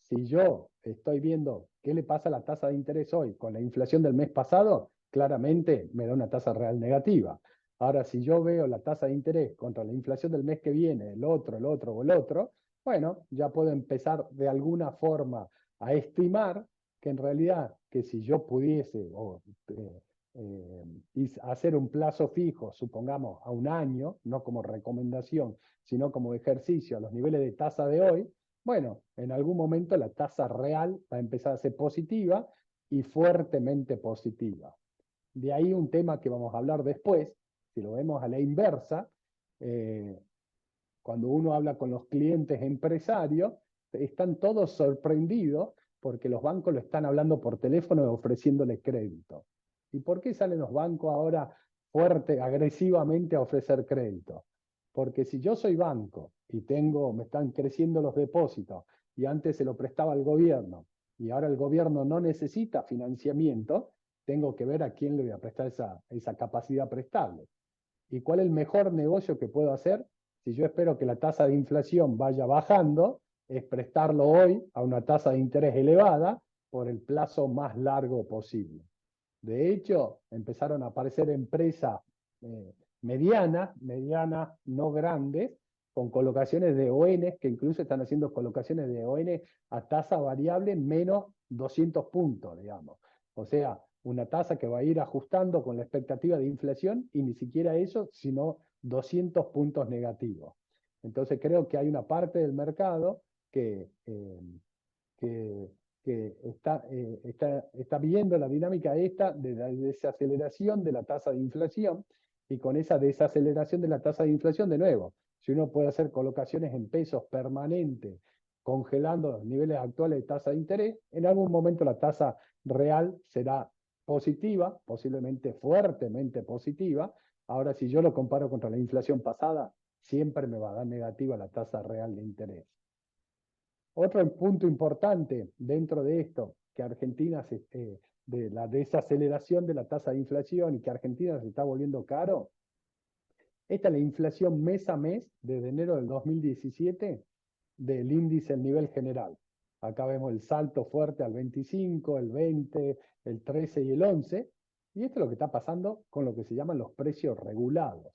si yo estoy viendo qué le pasa a la tasa de interés hoy con la inflación del mes pasado, claramente me da una tasa real negativa. Ahora, si yo veo la tasa de interés contra la inflación del mes que viene, el otro o el otro, bueno, ya puedo empezar de alguna forma a estimar que en realidad, que si yo pudiese hacer un plazo fijo, supongamos a un año, no como recomendación, sino como ejercicio a los niveles de tasa de hoy, bueno, en algún momento la tasa real va a empezar a ser positiva y fuertemente positiva. De ahí un tema que vamos a hablar después, si lo vemos a la inversa, eh, cuando uno habla con los clientes empresarios, están todos sorprendidos porque los bancos lo están hablando por teléfono y ofreciéndole crédito. ¿Y por qué salen los bancos ahora fuerte, agresivamente a ofrecer crédito? Porque si yo soy banco y me están creciendo los depósitos y antes se lo prestaba al gobierno y ahora el gobierno no necesita financiamiento, tengo que ver a quién le voy a prestar esa capacidad prestable. ¿Y cuál es el mejor negocio que puedo hacer? Si yo espero que la tasa de inflación vaya bajando, es prestarlo hoy a una tasa de interés elevada por el plazo más largo posible. De hecho, empezaron a aparecer empresas medianas, no grandes, con colocaciones de ON, que incluso están haciendo colocaciones de ON a tasa variable menos 200 puntos, digamos. O sea, una tasa que va a ir ajustando con la expectativa de inflación y ni siquiera eso, sino 200 puntos negativos. Entonces creo que hay una parte del mercado que, que, que está viendo la dinámica esta de la desaceleración de la tasa de inflación, y con esa desaceleración de la tasa de inflación, de nuevo, si uno puede hacer colocaciones en pesos permanentes, congelando los niveles actuales de tasa de interés, en algún momento la tasa real será positiva, posiblemente fuertemente positiva. Ahora, si yo lo comparo contra la inflación pasada, siempre me va a dar negativa la tasa real de interés. Otro punto importante dentro de esto, que Argentina de la desaceleración de la tasa de inflación y que Argentina se está volviendo caro, esta es la inflación mes a mes desde enero del 2017 del índice del nivel general. Acá vemos el salto fuerte al 25, el 20, el 13 y el 11. Y esto es lo que está pasando con lo que se llaman los precios regulados.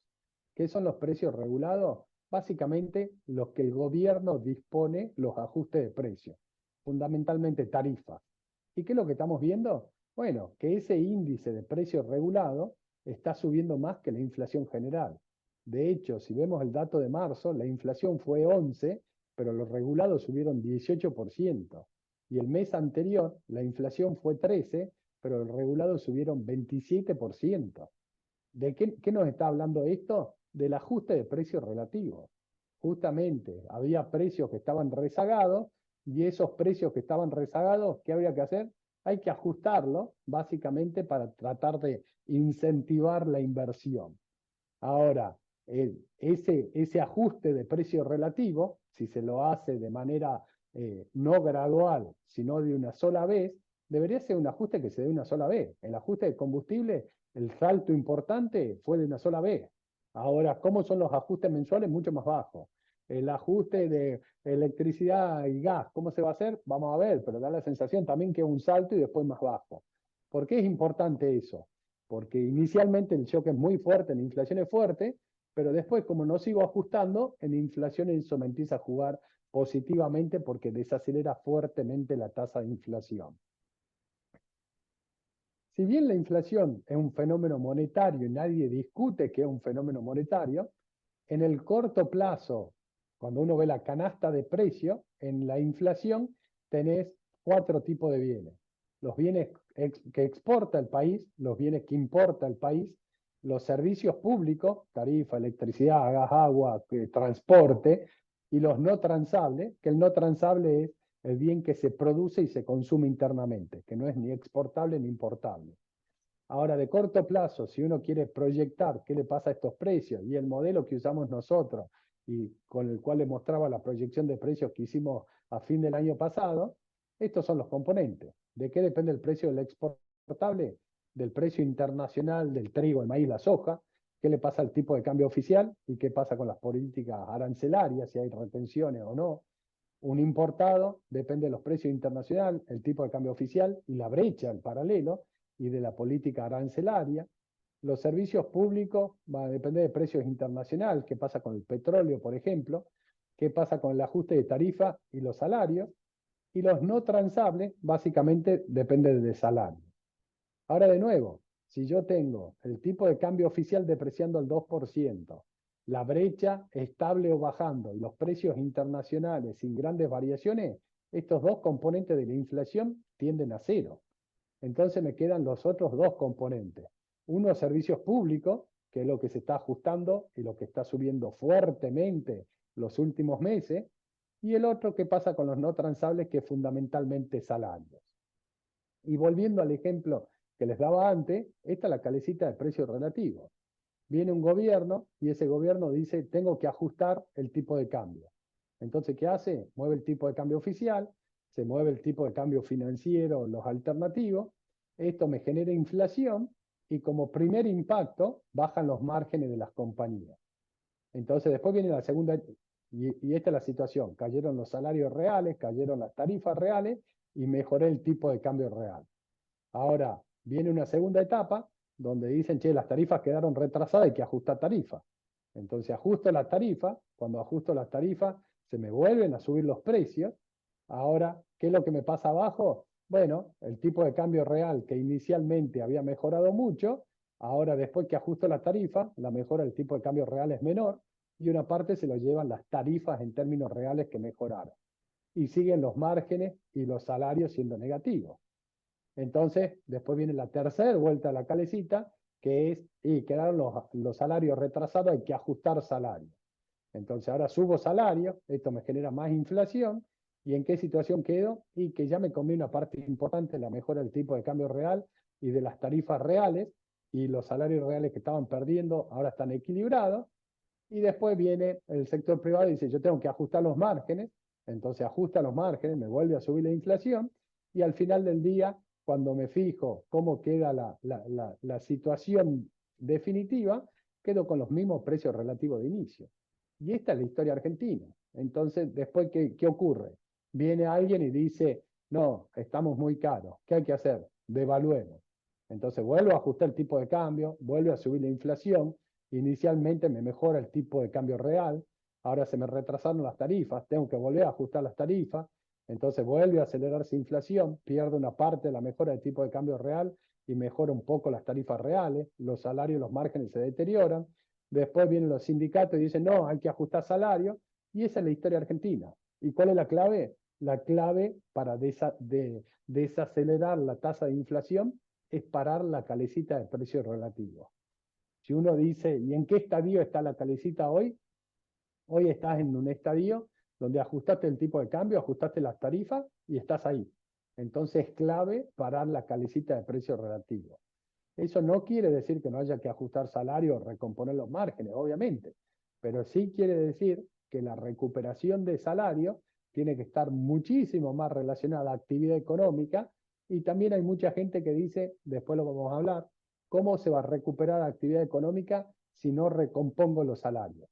¿Qué son los precios regulados? Básicamente los que el gobierno dispone los ajustes de precios, fundamentalmente tarifas. ¿Y qué es lo que estamos viendo? Bueno, que ese índice de precios regulados está subiendo más que la inflación general. De hecho, si vemos el dato de marzo, la inflación fue 11, pero los regulados subieron 18%. Y el mes anterior, la inflación fue 13, pero los regulados subieron 27%. ¿De qué nos está hablando esto? Del ajuste de precios relativos. Justamente, había precios que estaban rezagados, y esos precios que estaban rezagados, ¿qué había que hacer? Hay que ajustarlos, básicamente, para tratar de incentivar la inversión. Ahora, ese ajuste de precio relativo, si se lo hace de manera no gradual, sino de una sola vez, debería ser un ajuste que se dé una sola vez. El ajuste de combustible, el salto importante fue de una sola vez. Ahora, ¿cómo son los ajustes mensuales? Mucho más bajos. El ajuste de electricidad y gas, ¿cómo se va a hacer? Vamos a ver, pero da la sensación también que es un salto y después más bajo. ¿Por qué es importante eso? Porque inicialmente el shock es muy fuerte, la inflación es fuerte, pero después, como no sigo ajustando, en inflación eso me empieza a jugar positivamente porque desacelera fuertemente la tasa de inflación. Si bien la inflación es un fenómeno monetario y nadie discute que es un fenómeno monetario, en el corto plazo, cuando uno ve la canasta de precios, en la inflación tenés 4 tipos de bienes. Los bienes que exporta el país, los bienes que importa el país, los servicios públicos, tarifa, electricidad, gas, agua, transporte, y los no transables, que el no transable es el bien que se produce y se consume internamente, que no es ni exportable ni importable. Ahora, de corto plazo, si uno quiere proyectar qué le pasa a estos precios, y el modelo que usamos nosotros y con el cual le mostraba la proyección de precios que hicimos a fin del año pasado, estos son los componentes. ¿De qué depende el precio del exportable? Del precio internacional del trigo, el maíz, la soja. ¿Qué le pasa al tipo de cambio oficial? ¿Y qué pasa con las políticas arancelarias, si hay retenciones o no? Un importado depende de los precios internacionales, el tipo de cambio oficial y la brecha, el paralelo, y de la política arancelaria. Los servicios públicos van a depender de precios internacionales, qué pasa con el petróleo, por ejemplo, qué pasa con el ajuste de tarifa y los salarios, y los no transables básicamente dependen de salario. Ahora de nuevo, si yo tengo el tipo de cambio oficial depreciando al 2%, la brecha estable o bajando y los precios internacionales sin grandes variaciones, estos dos componentes de la inflación tienden a cero. Entonces me quedan los otros dos componentes. Uno, servicios públicos, que es lo que se está ajustando y lo que está subiendo fuertemente los últimos meses, y el otro, ¿qué pasa con los no transables, que es fundamentalmente salarios? Y volviendo al ejemplo que les daba antes, esta es la calecita de precios relativos. Viene un gobierno y ese gobierno dice, tengo que ajustar el tipo de cambio. Entonces, ¿qué hace? Mueve el tipo de cambio oficial, se mueve el tipo de cambio financiero, los alternativos. Esto me genera inflación y como primer impacto bajan los márgenes de las compañías. Entonces después viene la segunda, y esta es la situación, cayeron los salarios reales, cayeron las tarifas reales y mejoré el tipo de cambio real. Ahora viene una segunda etapa donde dicen, che, las tarifas quedaron retrasadas, hay que ajustar tarifas. Entonces ajusto las tarifas, cuando ajusto las tarifas se me vuelven a subir los precios. Ahora, ¿qué es lo que me pasa abajo? Bueno, el tipo de cambio real que inicialmente había mejorado mucho, ahora después que ajusto la tarifa, la mejora del tipo de cambio real es menor y una parte se lo llevan las tarifas en términos reales que mejoraron. Y siguen los márgenes y los salarios siendo negativos. Entonces, después viene la tercera vuelta a la calecita, que es, y quedaron los salarios retrasados, hay que ajustar salarios. Entonces, ahora subo salario, esto me genera más inflación, ¿y en qué situación quedo? Y que ya me comí una parte importante, la mejora del tipo de cambio real y de las tarifas reales, y los salarios reales que estaban perdiendo ahora están equilibrados, y después viene el sector privado y dice, yo tengo que ajustar los márgenes, entonces ajusta los márgenes, me vuelve a subir la inflación, y al final del día, cuando me fijo cómo queda la situación definitiva, quedo con los mismos precios relativos de inicio. Y esta es la historia argentina. Entonces, después, ¿qué ocurre? Viene alguien y dice, no, estamos muy caros, ¿qué hay que hacer? Devaluemos. Entonces vuelvo a ajustar el tipo de cambio, vuelve a subir la inflación, inicialmente me mejora el tipo de cambio real, ahora se me retrasaron las tarifas, tengo que volver a ajustar las tarifas, entonces vuelve a acelerarse inflación, pierde una parte de la mejora del tipo de cambio real y mejora un poco las tarifas reales, los salarios, los márgenes se deterioran, después vienen los sindicatos y dicen, no, hay que ajustar salarios, y esa es la historia argentina. ¿Y cuál es la clave? La clave para desacelerar la tasa de inflación es parar la calecita de precios relativos. Si uno dice, ¿y en qué estadio está la calecita hoy? Hoy estás en un estadio donde ajustaste el tipo de cambio, ajustaste las tarifas y estás ahí. Entonces es clave parar la calecita de precios relativos. Eso no quiere decir que no haya que ajustar salarios o recomponer los márgenes, obviamente, pero sí quiere decir que la recuperación de salario tiene que estar muchísimo más relacionada a actividad económica, y también hay mucha gente que dice, después lo vamos a hablar, ¿cómo se va a recuperar la actividad económica si no recompongo los salarios?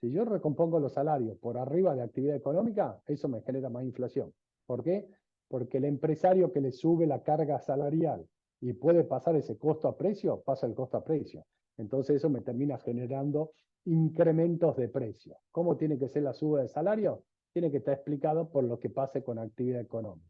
Si yo recompongo los salarios por arriba de actividad económica, eso me genera más inflación. ¿Por qué? Porque el empresario que le sube la carga salarial y puede pasar ese costo a precio, pasa el costo a precio. Entonces eso me termina generando incrementos de precio. ¿Cómo tiene que ser la suba de salario? Tiene que estar explicado por lo que pase con actividad económica.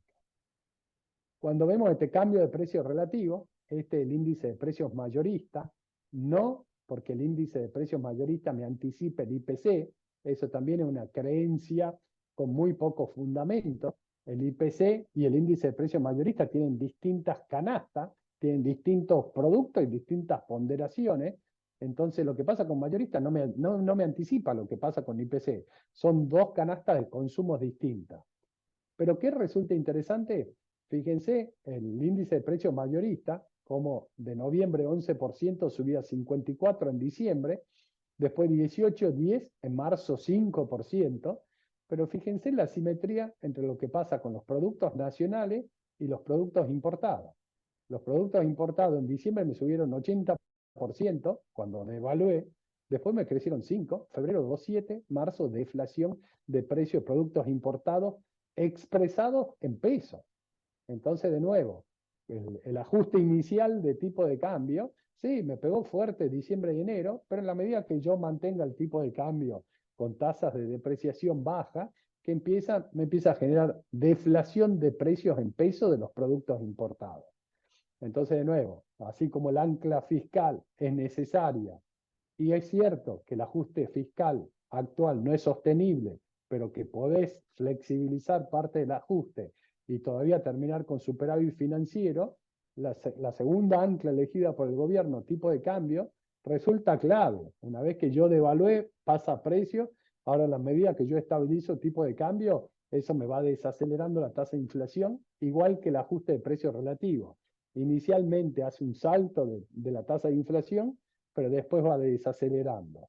Cuando vemos este cambio de precio relativo, este es el índice de precios mayorista, no porque el índice de precios mayorista me anticipe el IPC, eso también es una creencia con muy poco fundamento. El IPC y el índice de precios mayorista tienen distintas canastas, tienen distintos productos y distintas ponderaciones. Entonces lo que pasa con mayorista no me anticipa lo que pasa con IPC. Son dos canastas de consumos distintas. Pero ¿qué resulta interesante? Fíjense, el índice de precios mayorista, como de noviembre 11% subía a 54 en diciembre, después 18, 10, en marzo 5%, pero fíjense la simetría entre lo que pasa con los productos nacionales y los productos importados. Los productos importados en diciembre me subieron 80% cuando devalué, después me crecieron 5, febrero 2,7, marzo deflación de precios de productos importados expresados en pesos. Entonces, de nuevo, el ajuste inicial de tipo de cambio, sí, me pegó fuerte diciembre y enero, pero en la medida que yo mantenga el tipo de cambio con tasas de depreciación baja, me empieza a generar deflación de precios en pesos de los productos importados. Entonces, de nuevo, así como el ancla fiscal es necesaria, y es cierto que el ajuste fiscal actual no es sostenible, pero que podés flexibilizar parte del ajuste y todavía terminar con superávit financiero, la segunda ancla elegida por el gobierno, tipo de cambio, resulta clave. Una vez que yo devalué, pasa a precio. Ahora, en la medida que yo estabilizo tipo de cambio, eso me va desacelerando la tasa de inflación, igual que el ajuste de precios relativo. Inicialmente hace un salto de la tasa de inflación, pero después va desacelerando.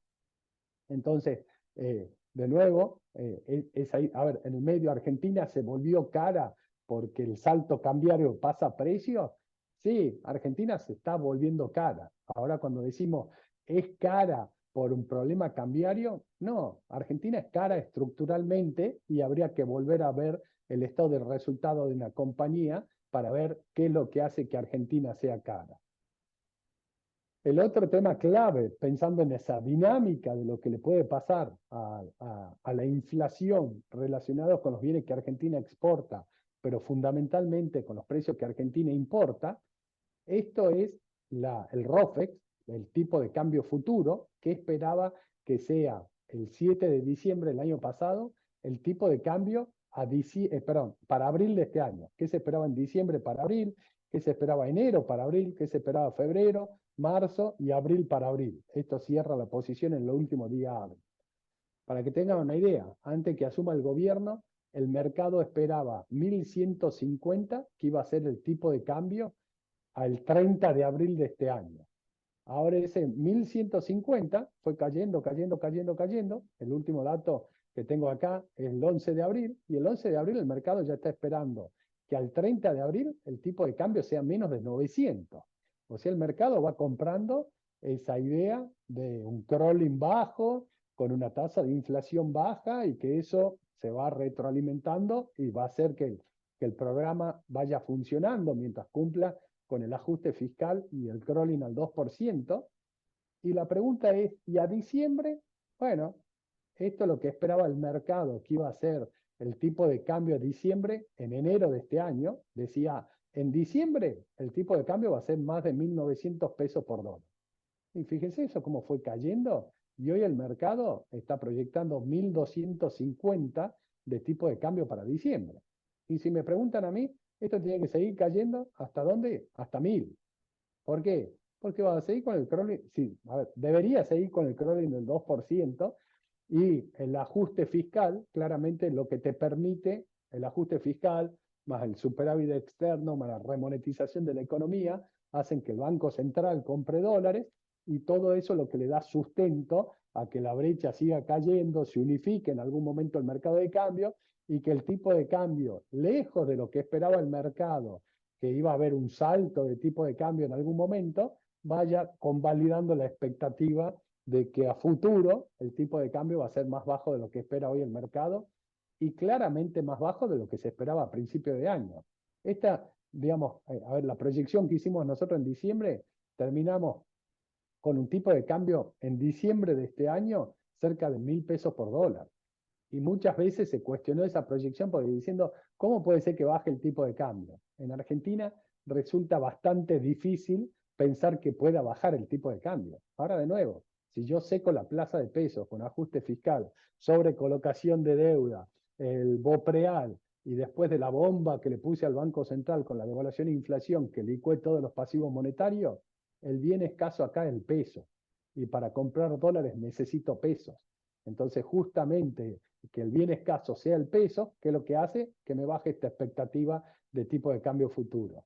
Entonces, de nuevo, es ahí, a ver, en el medio Argentina se volvió cara porque el salto cambiario pasa a precio. Sí, Argentina se está volviendo cara. Ahora cuando decimos es cara por un problema cambiario. No, Argentina es cara estructuralmente y habría que volver a ver el estado de resultado de una compañía para ver qué es lo que hace que Argentina sea cara. El otro tema clave, pensando en esa dinámica de lo que le puede pasar a la inflación relacionada con los bienes que Argentina exporta, pero fundamentalmente con los precios que Argentina importa, esto es el ROFEX, el tipo de cambio futuro, que esperaba que sea el 7 de diciembre del año pasado, el tipo de cambio para abril de este año. ¿Qué se esperaba en diciembre para abril? ¿Qué se esperaba enero para abril? ¿Qué se esperaba febrero, marzo y abril para abril? Esto cierra la posición en los últimos días hábiles. Para que tengan una idea, antes que asuma el gobierno, el mercado esperaba 1.150, que iba a ser el tipo de cambio al 30 de abril de este año. Ahora ese 1.150 fue cayendo, cayendo, cayendo, cayendo. El último dato que tengo acá es el 11 de abril, y el 11 de abril el mercado ya está esperando que al 30 de abril el tipo de cambio sea menos de 900. O sea, el mercado va comprando esa idea de un crawling bajo, con una tasa de inflación baja, y que eso se va retroalimentando y va a hacer que el programa vaya funcionando mientras cumpla con el ajuste fiscal y el crawling al 2%. Y la pregunta es, ¿y a diciembre? Bueno, esto es lo que esperaba el mercado, que iba a ser el tipo de cambio de diciembre en enero de este año. Decía, en diciembre el tipo de cambio va a ser más de 1.900 pesos por dólar. Y fíjense eso cómo fue cayendo. Y hoy el mercado está proyectando 1.250 de tipo de cambio para diciembre. Y si me preguntan a mí, esto tiene que seguir cayendo, ¿hasta dónde? Hasta 1.000. ¿Por qué? Porque va a seguir con el crawling, sí, a ver, debería seguir con el crawling del 2%, y el ajuste fiscal, claramente lo que te permite el ajuste fiscal, más el superávit externo, más la remonetización de la economía, hacen que el Banco Central compre dólares, y todo eso lo que le da sustento a que la brecha siga cayendo, se unifique en algún momento el mercado de cambio, y que el tipo de cambio, lejos de lo que esperaba el mercado, que iba a haber un salto de tipo de cambio en algún momento, vaya convalidando la expectativa de que a futuro el tipo de cambio va a ser más bajo de lo que espera hoy el mercado, y claramente más bajo de lo que se esperaba a principio de año. Esta, digamos, a ver, la proyección que hicimos nosotros en diciembre, terminamos con un tipo de cambio en diciembre de este año cerca de 1.000 pesos por dólar. Y muchas veces se cuestionó esa proyección porque diciendo, ¿cómo puede ser que baje el tipo de cambio? En Argentina resulta bastante difícil pensar que pueda bajar el tipo de cambio. Ahora de nuevo, si yo seco la plaza de pesos con ajuste fiscal, sobre colocación de deuda, el BOPREAL, y después de la bomba que le puse al Banco Central con la devaluación e inflación que licué todos los pasivos monetarios, el bien escaso acá es el peso. Y para comprar dólares necesito pesos. Entonces, justamente que el bien escaso sea el peso, que es lo que hace que me baje esta expectativa de tipo de cambio futuro.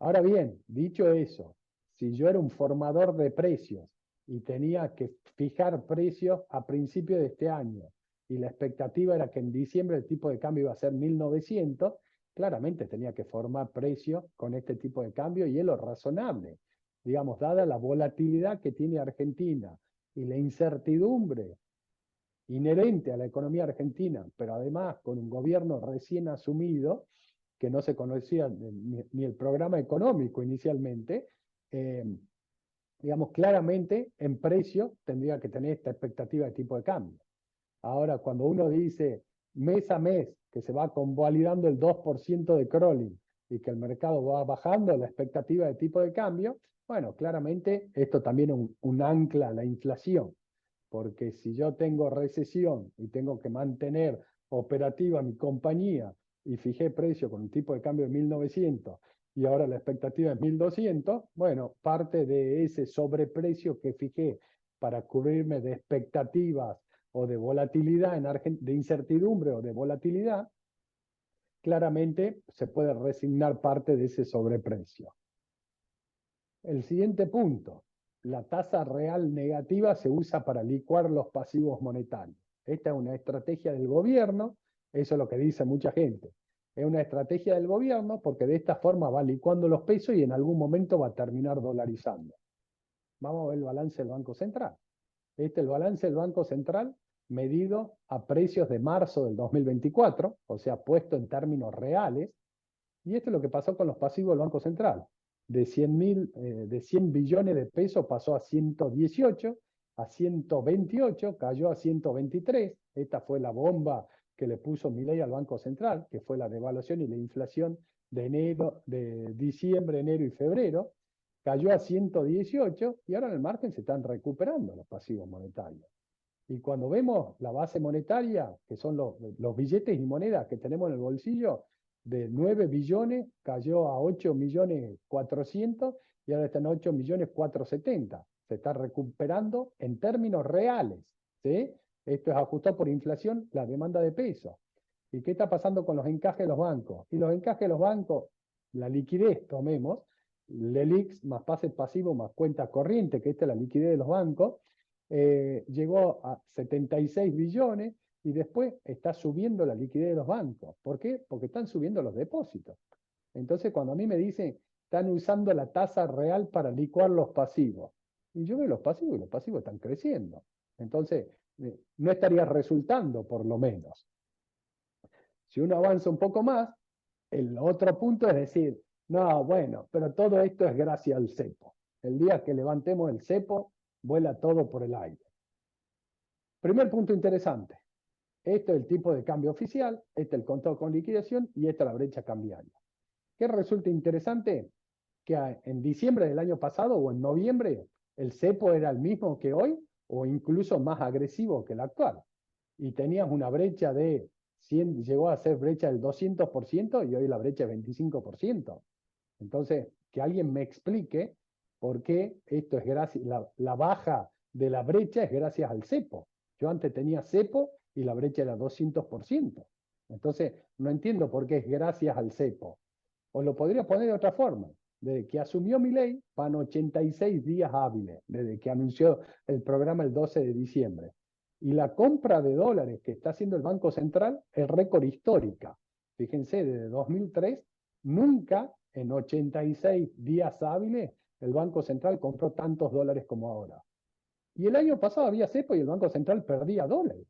Ahora bien, dicho eso, si yo era un formador de precios y tenía que fijar precios a principios de este año, y la expectativa era que en diciembre el tipo de cambio iba a ser 1.900, claramente tenía que formar precios con este tipo de cambio, y es lo razonable. Digamos, dada la volatilidad que tiene Argentina y la incertidumbre inherente a la economía argentina, pero además con un gobierno recién asumido, que no se conocía ni el programa económico inicialmente, eh, digamos, claramente en precio tendría que tener esta expectativa de tipo de cambio. Ahora, cuando uno dice mes a mes que se va convalidando el 2% de crawling y que el mercado va bajando la expectativa de tipo de cambio, bueno, claramente esto también es un ancla a la inflación, porque si yo tengo recesión y tengo que mantener operativa mi compañía y fijé precio con un tipo de cambio de 1.900 y ahora la expectativa es 1.200, bueno, parte de ese sobreprecio que fijé para cubrirme de expectativas o de volatilidad de incertidumbre o de volatilidad, claramente se puede resignar parte de ese sobreprecio. El siguiente punto, la tasa real negativa se usa para licuar los pasivos monetarios. Esta es una estrategia del gobierno, eso es lo que dice mucha gente. Es una estrategia del gobierno porque de esta forma va licuando los pesos y en algún momento va a terminar dolarizando. Vamos a ver el balance del Banco Central. Este es el balance del Banco Central medido a precios de marzo del 2024, o sea, puesto en términos reales. Y esto es lo que pasó con los pasivos del Banco Central. De 100 billones de pesos pasó a 118, a 128, cayó a 123. Esta fue la bomba que le puso Milei al Banco Central, que fue la devaluación y la inflación de diciembre, enero y febrero. Cayó a 118 y ahora en el margen se están recuperando los pasivos monetarios. Y cuando vemos la base monetaria, que son los billetes y monedas que tenemos en el bolsillo, de 9 billones cayó a 8 millones 400 y ahora están 8 millones 470. Se está recuperando en términos reales. ¿Sí? Esto es ajustado por inflación, la demanda de peso. ¿Y qué está pasando con los encajes de los bancos? Y los encajes de los bancos, la liquidez, tomemos, LELIX más pase pasivo más cuenta corriente, que esta es la liquidez de los bancos, llegó a 76 billones y después está subiendo la liquidez de los bancos. ¿Por qué? Porque están subiendo los depósitos. Entonces, cuando a mí me dicen, están usando la tasa real para licuar los pasivos, y yo veo los pasivos y los pasivos están creciendo. Entonces, no estaría resultando, por lo menos. Si uno avanza un poco más, el otro punto es decir, no, bueno, pero todo esto es gracias al cepo. El día que levantemos el cepo, vuela todo por el aire. Primer punto interesante. Este es el tipo de cambio oficial, este es el contado con liquidación y esta es la brecha cambiaria. ¿Qué resulta interesante? Que en diciembre del año pasado o en noviembre el cepo era el mismo que hoy o incluso más agresivo que el actual. Y tenías una brecha de 100, llegó a ser brecha del 200% y hoy la brecha es 25%. Entonces, que alguien me explique por qué esto es gracias, la baja de la brecha es gracias al cepo. Yo antes tenía cepo y la brecha era 200%. Entonces, no entiendo por qué es gracias al cepo. O lo podría poner de otra forma. Desde que asumió Milei, van 86 días hábiles, desde que anunció el programa el 12 de diciembre. Y la compra de dólares que está haciendo el Banco Central es récord histórica. Fíjense, desde 2003, nunca en 86 días hábiles el Banco Central compró tantos dólares como ahora. Y el año pasado había cepo y el Banco Central perdía dólares.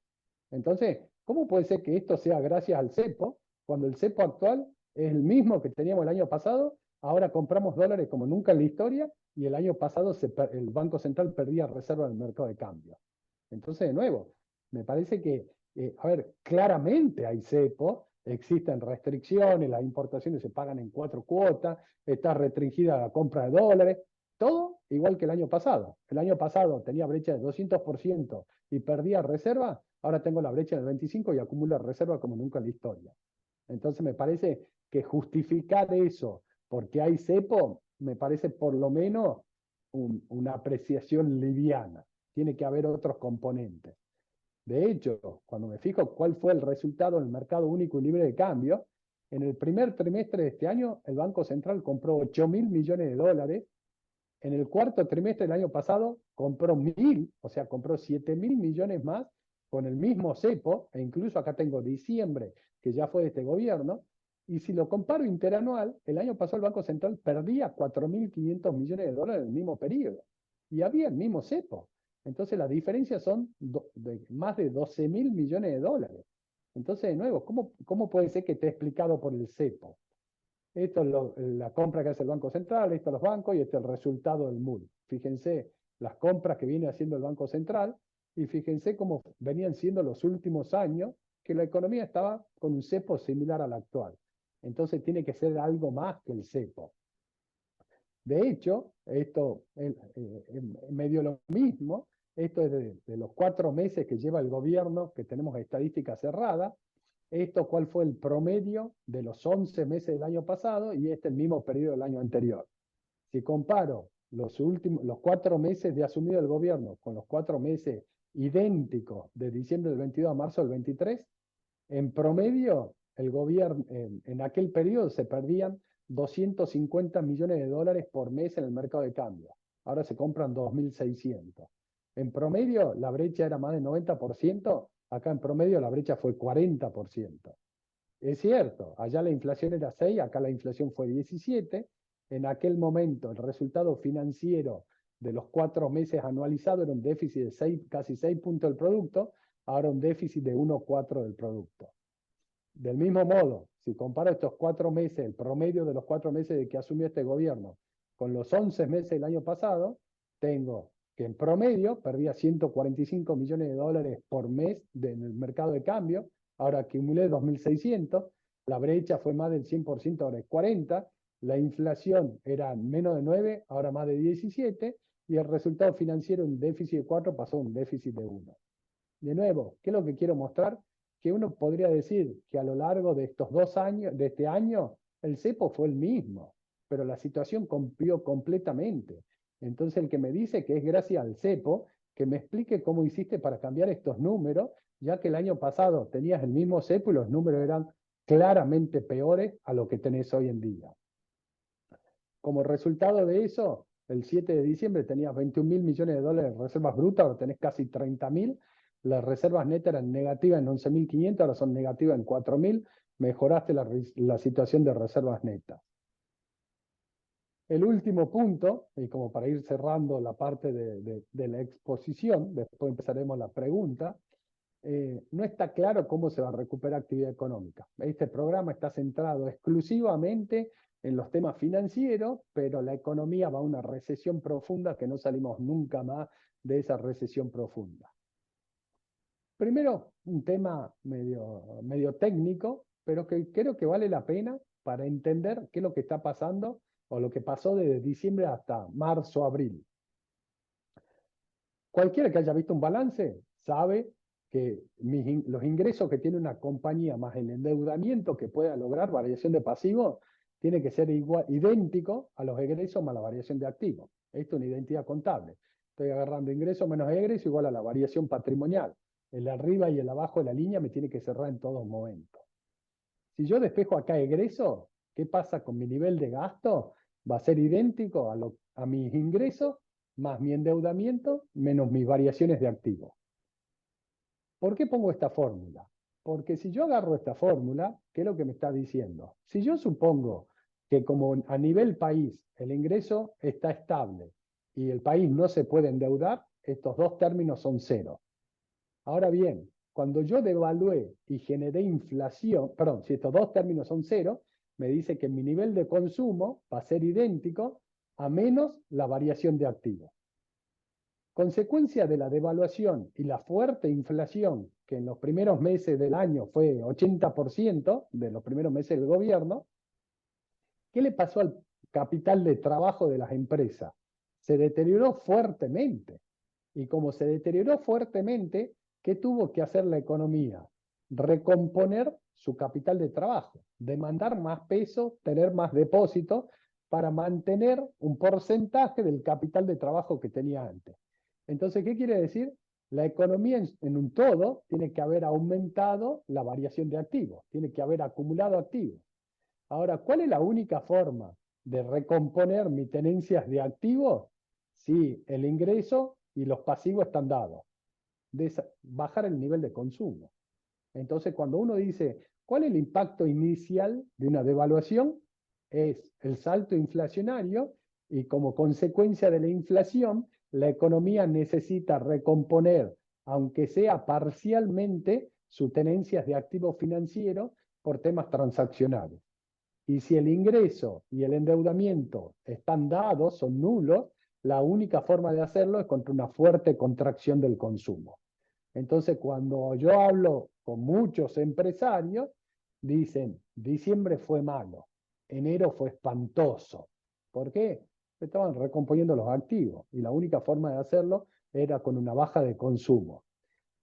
Entonces, ¿cómo puede ser que esto sea gracias al cepo cuando el cepo actual es el mismo que teníamos el año pasado? Ahora compramos dólares como nunca en la historia y el año pasado el Banco Central perdía reserva en el mercado de cambio. Entonces, de nuevo, me parece que, a ver, claramente hay cepo, existen restricciones, las importaciones se pagan en 4 cuotas, está restringida la compra de dólares, todo igual que el año pasado. El año pasado tenía brecha de 200% y perdía reserva, ahora tengo la brecha del 25% y acumulo reserva como nunca en la historia. Entonces me parece que justificar eso porque hay cepo, me parece por lo menos una apreciación liviana. Tiene que haber otros componentes. De hecho, cuando me fijo cuál fue el resultado del mercado único y libre de cambio, en el primer trimestre de este año el Banco Central compró 8.000 millones de dólares. En el cuarto trimestre del año pasado compró 1.000, o sea, compró 7.000 millones más con el mismo cepo, e incluso acá tengo diciembre, que ya fue de este gobierno, y si lo comparo interanual, el año pasado el Banco Central perdía 4.500 millones de dólares en el mismo periodo, y había el mismo cepo. Entonces las diferencias son de más de 12.000 millones de dólares. Entonces, de nuevo, ¿cómo puede ser que esté explicado por el cepo? Esto es la compra que hace el Banco Central, esto los bancos y este es el resultado del MUL. Fíjense las compras que viene haciendo el Banco Central y fíjense cómo venían siendo los últimos años que la economía estaba con un cepo similar al actual. Entonces tiene que ser algo más que el cepo. De hecho, esto es medio lo mismo, esto es de los 4 meses que lleva el gobierno, que tenemos estadísticas cerradas, esto cuál fue el promedio de los 11 meses del año pasado y este el mismo periodo del año anterior. Si comparo los 4 meses de asumido el gobierno con los 4 meses idénticos de diciembre del 22 a marzo del 23, en promedio el gobierno en aquel periodo se perdían 250 millones de dólares por mes en el mercado de cambio. Ahora se compran 2.600. En promedio la brecha era más del 90%, acá en promedio la brecha fue 40%. Es cierto, allá la inflación era 6, acá la inflación fue 17. En aquel momento el resultado financiero de los 4 meses anualizados era un déficit de 6, casi 6 puntos del producto, ahora un déficit de 1,4 del producto. Del mismo modo, si comparo estos 4 meses, el promedio de los 4 meses de que asumió este gobierno, con los 11 meses del año pasado, tengo que en promedio perdía 145 millones de dólares por mes en el mercado de cambio, ahora acumulé 2.600, la brecha fue más del 100%, ahora es 40%, la inflación era menos de 9, ahora más de 17, y el resultado financiero, un déficit de 4 pasó a un déficit de 1. De nuevo, ¿qué es lo que quiero mostrar? Que uno podría decir que a lo largo de estos 2 años, de este año, el cepo fue el mismo, pero la situación cambió completamente. Entonces el que me dice que es gracias al cepo, que me explique cómo hiciste para cambiar estos números, ya que el año pasado tenías el mismo cepo y los números eran claramente peores a lo que tenés hoy en día. Como resultado de eso, el 7 de diciembre tenías 21.000 millones de dólares de reservas brutas, ahora tenés casi 30.000. Las reservas netas eran negativas en 11.500, ahora son negativas en 4.000. Mejoraste la situación de reservas netas. El último punto, y como para ir cerrando la parte de la exposición, después empezaremos la pregunta, no está claro cómo se va a recuperar actividad económica. Este programa está centrado exclusivamente en los temas financieros, pero la economía va a una recesión profunda que no salimos nunca más de esa recesión profunda. Primero, un tema medio técnico, pero que creo que vale la pena para entender qué es lo que está pasando o lo que pasó desde diciembre hasta marzo, abril. Cualquiera que haya visto un balance sabe que los ingresos que tiene una compañía más el endeudamiento que pueda lograr, variación de pasivos, tiene que ser idéntico a los egresos más la variación de activos. Esto es una identidad contable. Estoy agarrando ingresos menos egresos igual a la variación patrimonial. El arriba y el abajo de la línea me tiene que cerrar en todos momentos. Si yo despejo acá egreso, ¿qué pasa con mi nivel de gasto? Va a ser idéntico a mis ingresos más mi endeudamiento menos mis variaciones de activos. ¿Por qué pongo esta fórmula? Porque si yo agarro esta fórmula, ¿qué es lo que me está diciendo? Si yo supongo que como a nivel país el ingreso está estable y el país no se puede endeudar, estos dos términos son cero. Ahora bien, cuando yo devalué y generé inflación, perdón, si estos dos términos son cero, me dice que mi nivel de consumo va a ser idéntico a menos la variación de activos. Consecuencia de la devaluación y la fuerte inflación, que en los primeros meses del año fue 80% de los primeros meses del gobierno, ¿qué le pasó al capital de trabajo de las empresas? Se deterioró fuertemente. Y como se deterioró fuertemente, ¿qué tuvo que hacer la economía? Recomponer su capital de trabajo, demandar más peso, tener más depósitos para mantener un porcentaje del capital de trabajo que tenía antes. Entonces, ¿qué quiere decir? La economía en un todo tiene que haber aumentado la variación de activos, tiene que haber acumulado activos. Ahora, ¿cuál es la única forma de recomponer mis tenencias de activos? Si el ingreso y los pasivos están dados, de bajar el nivel de consumo. Entonces, cuando uno dice, ¿cuál es el impacto inicial de una devaluación? Es el salto inflacionario y como consecuencia de la inflación, la economía necesita recomponer, aunque sea parcialmente, sus tenencias de activos financieros por temas transaccionales. Y si el ingreso y el endeudamiento están dados, son nulos, la única forma de hacerlo es contra una fuerte contracción del consumo. Entonces, cuando yo hablo con muchos empresarios, dicen, diciembre fue malo, enero fue espantoso. ¿Por qué? Estaban recomponiendo los activos y la única forma de hacerlo era con una baja de consumo.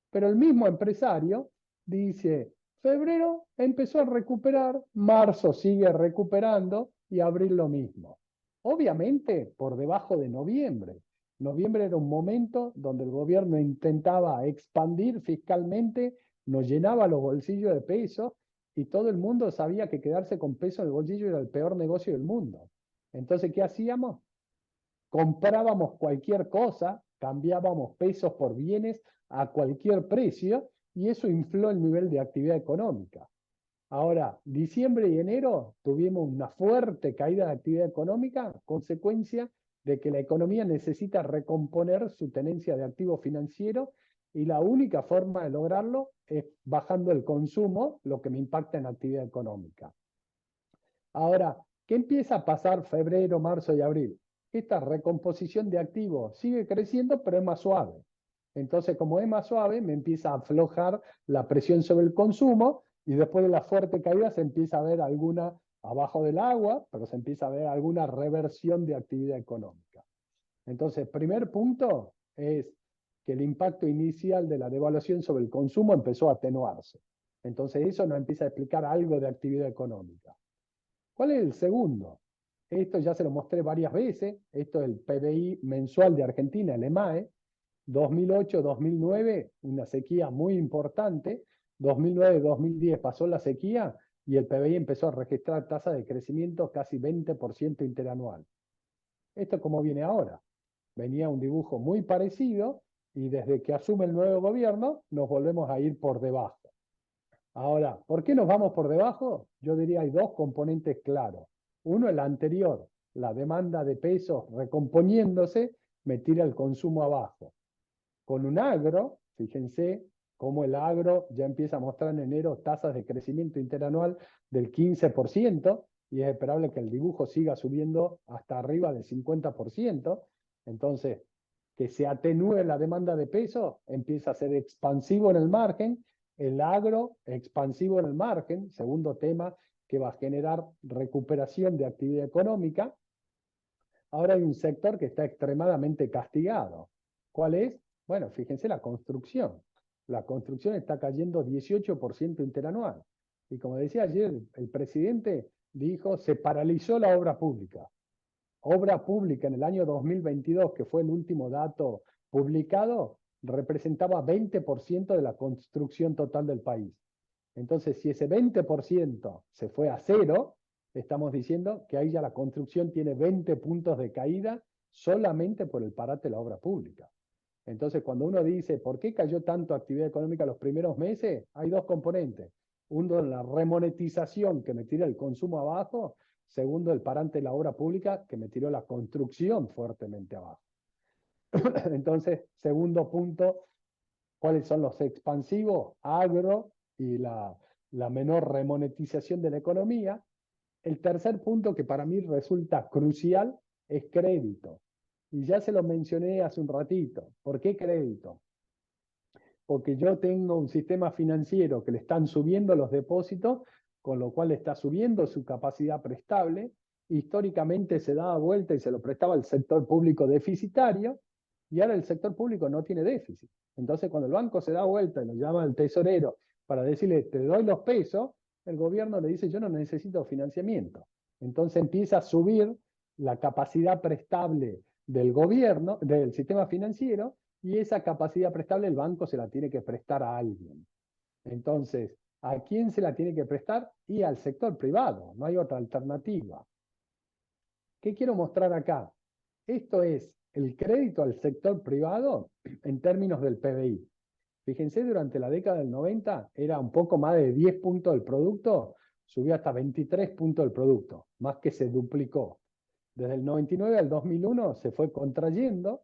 Pero el mismo empresario dice, febrero empezó a recuperar, marzo sigue recuperando y abril lo mismo. Obviamente por debajo de noviembre. Noviembre era un momento donde el gobierno intentaba expandir fiscalmente, nos llenaba los bolsillos de pesos y todo el mundo sabía que quedarse con peso en el bolsillo era el peor negocio del mundo. Entonces, ¿qué hacíamos? Comprábamos cualquier cosa, cambiábamos pesos por bienes a cualquier precio y eso infló el nivel de actividad económica. Ahora, diciembre y enero tuvimos una fuerte caída de actividad económica, consecuencia de que la economía necesita recomponer su tenencia de activo financiero y la única forma de lograrlo es bajando el consumo, lo que me impacta en la actividad económica. Ahora, ¿qué empieza a pasar febrero, marzo y abril? Esta recomposición de activos sigue creciendo, pero es más suave. Entonces, como es más suave, me empieza a aflojar la presión sobre el consumo y después de la fuerte caída se empieza a ver alguna abajo del agua, pero se empieza a ver alguna reversión de actividad económica. Entonces, primer punto es que el impacto inicial de la devaluación sobre el consumo empezó a atenuarse. Entonces, eso nos empieza a explicar algo de actividad económica. ¿Cuál es el segundo? Esto ya se lo mostré varias veces. Esto es el PBI mensual de Argentina, el EMAE. 2008-2009, una sequía muy importante. 2009-2010 pasó la sequía y el PBI empezó a registrar tasas de crecimiento casi 20% interanual. ¿Esto cómo viene ahora? Venía un dibujo muy parecido y desde que asume el nuevo gobierno nos volvemos a ir por debajo. Ahora, ¿por qué nos vamos por debajo? Yo diría hay dos componentes claros. Uno, el anterior, la demanda de pesos recomponiéndose, me tira el consumo abajo. Con un agro, fíjense cómo el agro ya empieza a mostrar en enero tasas de crecimiento interanual del 15% y es esperable que el dibujo siga subiendo hasta arriba del 50%. Entonces, que se atenúe la demanda de pesos, empieza a ser expansivo en el margen, el agro expansivo en el margen, segundo tema que va a generar recuperación de actividad económica. Ahora hay un sector que está extremadamente castigado. ¿Cuál es? Bueno, fíjense la construcción. La construcción está cayendo 18% interanual. Y como decía ayer, el presidente dijo, se paralizó la obra pública. Obra pública en el año 2022, que fue el último dato publicado, representaba 20% de la construcción total del país. Entonces, si ese 20% se fue a cero, estamos diciendo que ahí ya la construcción tiene 20 puntos de caída solamente por el parate de la obra pública. Entonces, cuando uno dice, ¿por qué cayó tanto actividad económica los primeros meses? Hay dos componentes. Uno, la remonetización que me tira el consumo abajo. Segundo, el parante de la obra pública que me tiró la construcción fuertemente abajo. Entonces, segundo punto, ¿cuáles son los expansivos? Agro y la menor remonetización de la economía. El tercer punto que para mí resulta crucial es crédito. Y ya se lo mencioné hace un ratito. ¿Por qué crédito? Porque yo tengo un sistema financiero que le están subiendo los depósitos, con lo cual está subiendo su capacidad prestable. Históricamente se daba vuelta y se lo prestaba al sector público deficitario, y ahora el sector público no tiene déficit. Entonces, cuando el banco se da vuelta y lo llama al tesorero para decirle, te doy los pesos, el gobierno le dice, yo no necesito financiamiento. Entonces empieza a subir la capacidad prestable del gobierno, del sistema financiero, y esa capacidad prestable el banco se la tiene que prestar a alguien. Entonces, ¿a quién se la tiene que prestar? Y al sector privado, no hay otra alternativa. ¿Qué quiero mostrar acá? Esto es el crédito al sector privado en términos del PBI. Fíjense, durante la década del 90 era un poco más de 10 puntos del producto, subió hasta 23 puntos del producto, más que se duplicó. Desde el 99 al 2001 se fue contrayendo,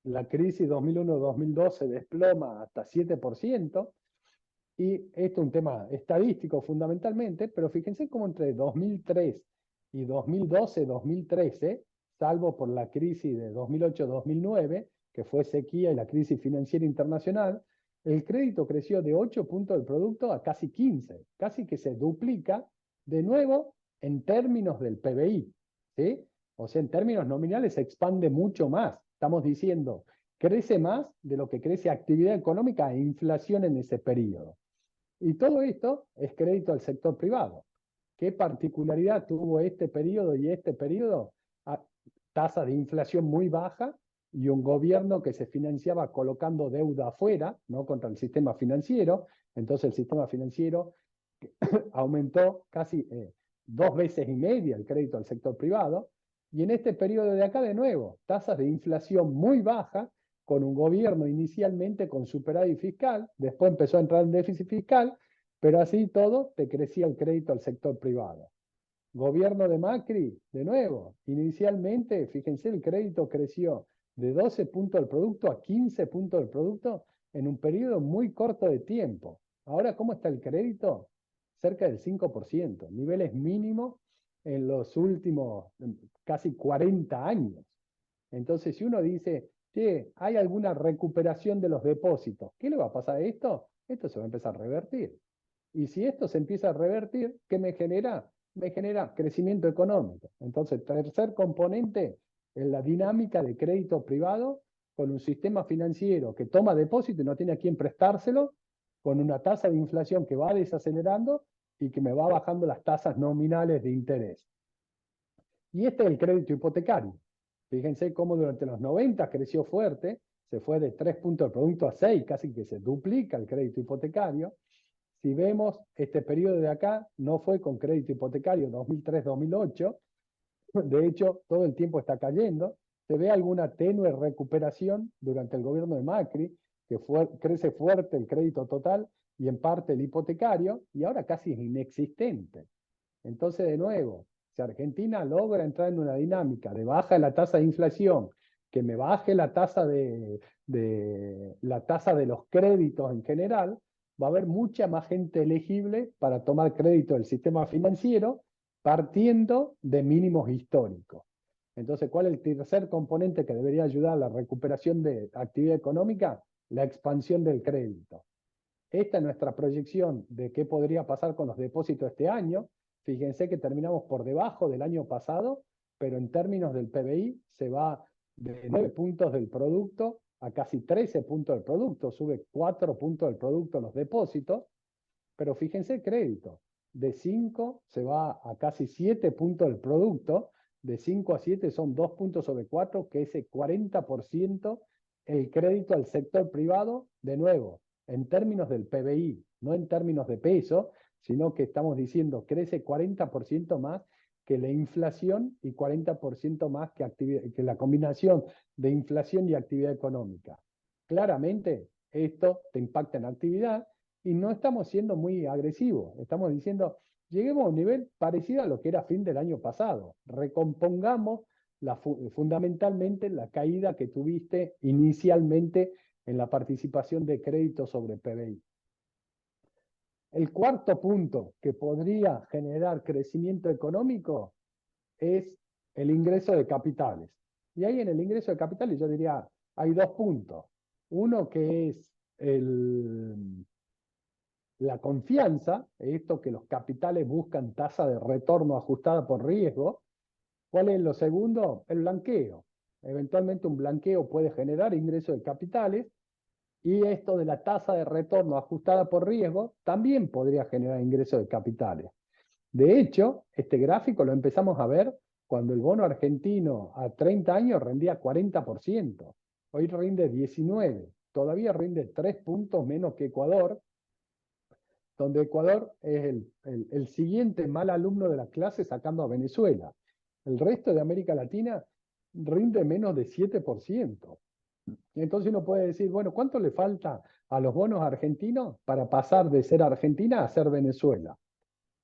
la crisis 2001-2002 se desploma hasta 7%, y esto es un tema estadístico fundamentalmente, pero fíjense cómo entre 2003 y 2012-2013, salvo por la crisis de 2008-2009, que fue sequía y la crisis financiera internacional, el crédito creció de 8 puntos del producto a casi 15, casi que se duplica de nuevo en términos del PBI, ¿sí? O sea, en términos nominales se expande mucho más. Estamos diciendo, crece más de lo que crece actividad económica e inflación en ese periodo. Y todo esto es crédito al sector privado. ¿Qué particularidad tuvo este periodo y este periodo? Tasa de inflación muy baja y un gobierno que se financiaba colocando deuda afuera, ¿no? Contra el sistema financiero. Entonces el sistema financiero aumentó casi 2,5 veces el crédito al sector privado. Y en este periodo de acá, de nuevo, tasas de inflación muy bajas, con un gobierno inicialmente con superávit fiscal, después empezó a entrar en déficit fiscal, pero así todo te crecía el crédito al sector privado. Gobierno de Macri, de nuevo, inicialmente, fíjense, el crédito creció de 12 puntos del producto a 15 puntos del producto en un periodo muy corto de tiempo. Ahora, ¿cómo está el crédito? Cerca del 5%, niveles mínimos en los últimos casi 40 años. Entonces, si uno dice, che, hay alguna recuperación de los depósitos, ¿qué le va a pasar a esto? Esto se va a empezar a revertir. Y si esto se empieza a revertir, ¿qué me genera? Me genera crecimiento económico. Entonces, tercer componente es la dinámica de crédito privado con un sistema financiero que toma depósito y no tiene a quién prestárselo, con una tasa de inflación que va desacelerando y que me va bajando las tasas nominales de interés. Y este es el crédito hipotecario. Fíjense cómo durante los 90 creció fuerte, se fue de 3 puntos de producto a 6, casi que se duplica el crédito hipotecario. Si vemos este periodo de acá, no fue con crédito hipotecario 2003-2008, de hecho todo el tiempo está cayendo, se ve alguna tenue recuperación durante el gobierno de Macri, que crece fuerte el crédito total y en parte el hipotecario, y ahora casi es inexistente. Entonces, de nuevo, si Argentina logra entrar en una dinámica de baja de la tasa de inflación, que me baje la tasa de los créditos en general, va a haber mucha más gente elegible para tomar crédito del sistema financiero partiendo de mínimos históricos. Entonces, ¿cuál es el tercer componente que debería ayudar a la recuperación de actividad económica? La expansión del crédito. Esta es nuestra proyección de qué podría pasar con los depósitos este año. Fíjense que terminamos por debajo del año pasado, pero en términos del PBI se va de 9 puntos del producto a casi 13 puntos del producto, sube 4 puntos del producto los depósitos, pero fíjense el crédito, de 5 se va a casi 7 puntos del producto, de 5 a 7 son 2 puntos sobre 4, que es el 40% el crédito al sector privado, de nuevo, en términos del PBI, no en términos de peso, sino que estamos diciendo crece 40% más que la inflación y 40% más que la combinación de inflación y actividad económica. Claramente, esto te impacta en actividad y no estamos siendo muy agresivos. Estamos diciendo, lleguemos a un nivel parecido a lo que era fin del año pasado. Recompongamos fundamentalmente la caída que tuviste inicialmente en la participación de crédito sobre PBI. El cuarto punto que podría generar crecimiento económico es el ingreso de capitales. Y ahí en el ingreso de capitales yo diría, hay dos puntos. Uno que es la confianza, esto que los capitales buscan tasa de retorno ajustada por riesgo. ¿Cuál es lo segundo? El blanqueo. Eventualmente un blanqueo puede generar ingreso de capitales y esto de la tasa de retorno ajustada por riesgo también podría generar ingreso de capitales. De hecho, este gráfico lo empezamos a ver cuando el bono argentino a 30 años rendía 40%. Hoy rinde 19%. Todavía rinde 3 puntos menos que Ecuador, donde Ecuador es el siguiente mal alumno de la clase sacando a Venezuela. El resto de América Latina rinde menos de 7%. Entonces uno puede decir, bueno, ¿cuánto le falta a los bonos argentinos para pasar de ser Argentina a ser Venezuela?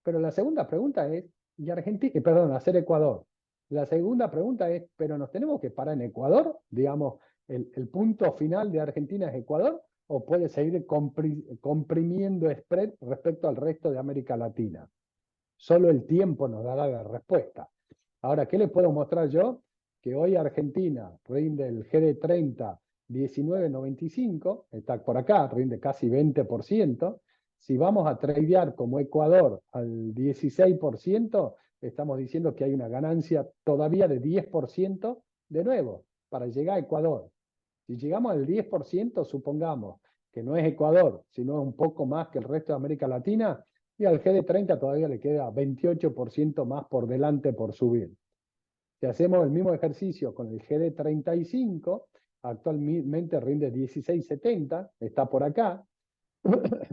Pero la segunda pregunta es, ¿y Argentina, perdón, a ser Ecuador? La segunda pregunta es, ¿pero nos tenemos que parar en Ecuador? Digamos, el punto final de Argentina es Ecuador, ¿o puede seguir comprimiendo spread respecto al resto de América Latina? Solo el tiempo nos dará la respuesta. Ahora, ¿qué les puedo mostrar yo? Que hoy Argentina rinde el GD30 19.95, está por acá, rinde casi 20%. Si vamos a tradear como Ecuador al 16%, estamos diciendo que hay una ganancia todavía de 10% de nuevo para llegar a Ecuador. Si llegamos al 10%, supongamos que no es Ecuador, sino un poco más que el resto de América Latina, y al GD30 todavía le queda 28% más por delante por subir. Si hacemos el mismo ejercicio con el GD35, actualmente rinde 16.70, está por acá.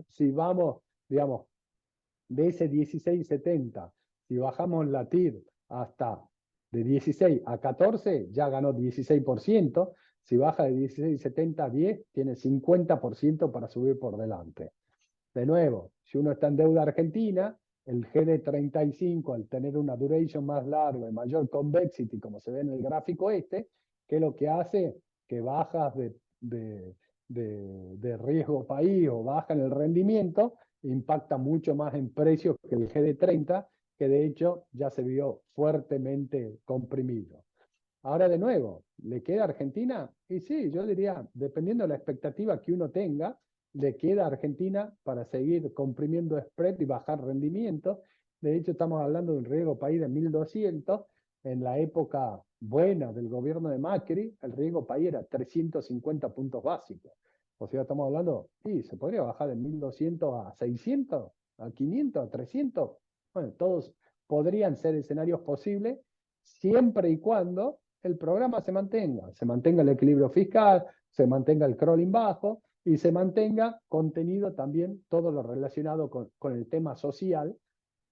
Si vamos, digamos, de ese 16.70, si bajamos la TIR hasta de 16 a 14, ya ganó 16%. Si baja de 16.70 a 10, tiene 50% para subir por delante. De nuevo, si uno está en deuda argentina, el GD35, al tener una duration más larga y mayor convexity, como se ve en el gráfico este, que es lo que hace que bajas de riesgo país o bajan el rendimiento, impacta mucho más en precios que el GD30, que de hecho ya se vio fuertemente comprimido. Ahora de nuevo, ¿le queda a Argentina? Y sí, yo diría, dependiendo de la expectativa que uno tenga, le queda a Argentina para seguir comprimiendo spread y bajar rendimiento. De hecho, estamos hablando de un riesgo país de 1200. En la época buena del gobierno de Macri, el riesgo país era 350 puntos básicos. O sea, estamos hablando, sí, se podría bajar de 1200 a 600, a 500, a 300. Bueno, todos podrían ser escenarios posibles siempre y cuando el programa se mantenga el equilibrio fiscal, se mantenga el crawling bajo y se mantenga contenido también todo lo relacionado con el tema social,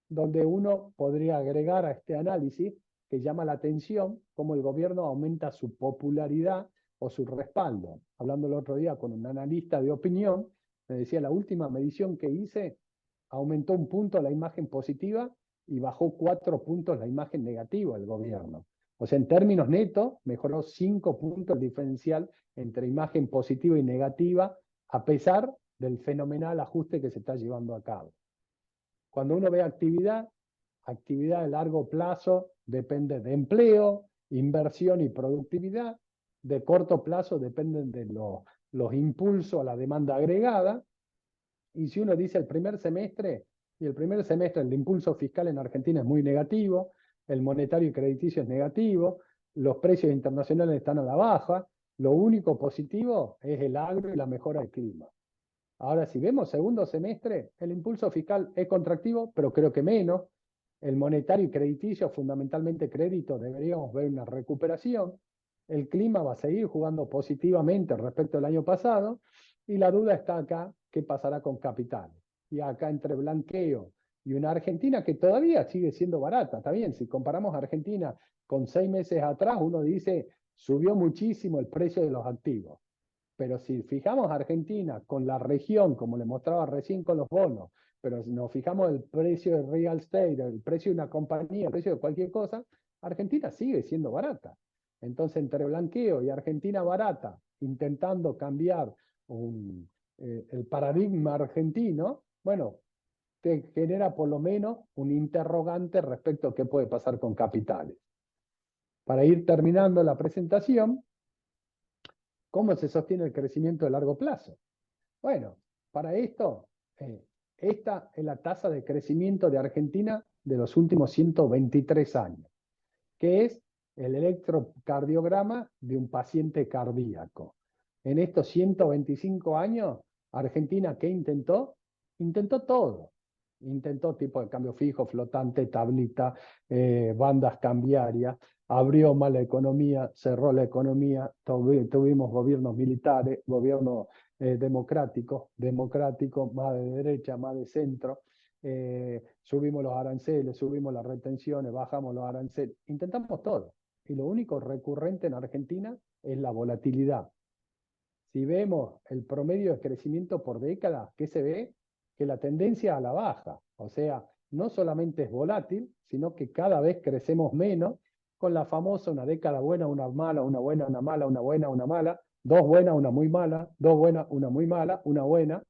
donde uno podría agregar a este análisis que llama la atención cómo el gobierno aumenta su popularidad o su respaldo. Hablando el otro día con un analista de opinión, me decía, la última medición que hice aumentó un punto la imagen positiva y bajó 4 puntos la imagen negativa del gobierno. O sea, en términos netos, mejoró 5 puntos el diferencial entre imagen positiva y negativa, a pesar del fenomenal ajuste que se está llevando a cabo. Cuando uno ve actividad, actividad de largo plazo depende de empleo, inversión y productividad. De corto plazo dependen de los impulsos a la demanda agregada. Y si uno dice el primer semestre, y el primer semestre el impulso fiscal en Argentina es muy negativo, el monetario y crediticio es negativo, los precios internacionales están a la baja, lo único positivo es el agro y la mejora del clima. Ahora, si vemos segundo semestre, el impulso fiscal es contractivo, pero creo que menos. El monetario y crediticio, fundamentalmente crédito, deberíamos ver una recuperación. El clima va a seguir jugando positivamente respecto al año pasado. Y la duda está acá, ¿qué pasará con capitales? Y acá entre blanqueo y una Argentina que todavía sigue siendo barata. Está bien, si comparamos Argentina con 6 meses atrás, uno dice, subió muchísimo el precio de los activos. Pero si fijamos a Argentina con la región, como le mostraba recién con los bonos, pero si nos fijamos el precio del real estate, el precio de una compañía, el precio de cualquier cosa, Argentina sigue siendo barata. Entonces, entre blanqueo y Argentina barata, intentando cambiar el paradigma argentino, bueno, te genera por lo menos un interrogante respecto a qué puede pasar con capitales. Para ir terminando la presentación, ¿cómo se sostiene el crecimiento de largo plazo? Bueno, para esto, esta es la tasa de crecimiento de Argentina de los últimos 123 años, que es el electrocardiograma de un paciente cardíaco. En estos 125 años, Argentina, ¿qué intentó? Intentó todo. Intentó tipo de cambio fijo, flotante, tablita, bandas cambiarias, abrió mal la economía, cerró la economía, tuvimos gobiernos militares, gobiernos democráticos, más de derecha, más de centro. Subimos los aranceles, subimos las retenciones, bajamos los aranceles, intentamos todo. Y lo único recurrente en Argentina es la volatilidad. Si vemos el promedio de crecimiento por década, ¿qué se ve? Que la tendencia a la baja. O sea, no solamente es volátil, sino que cada vez crecemos menos, con la famosa una década buena, una mala, una buena, una mala, una buena, una mala, dos buenas, una muy mala, dos buenas, una muy mala, una buena,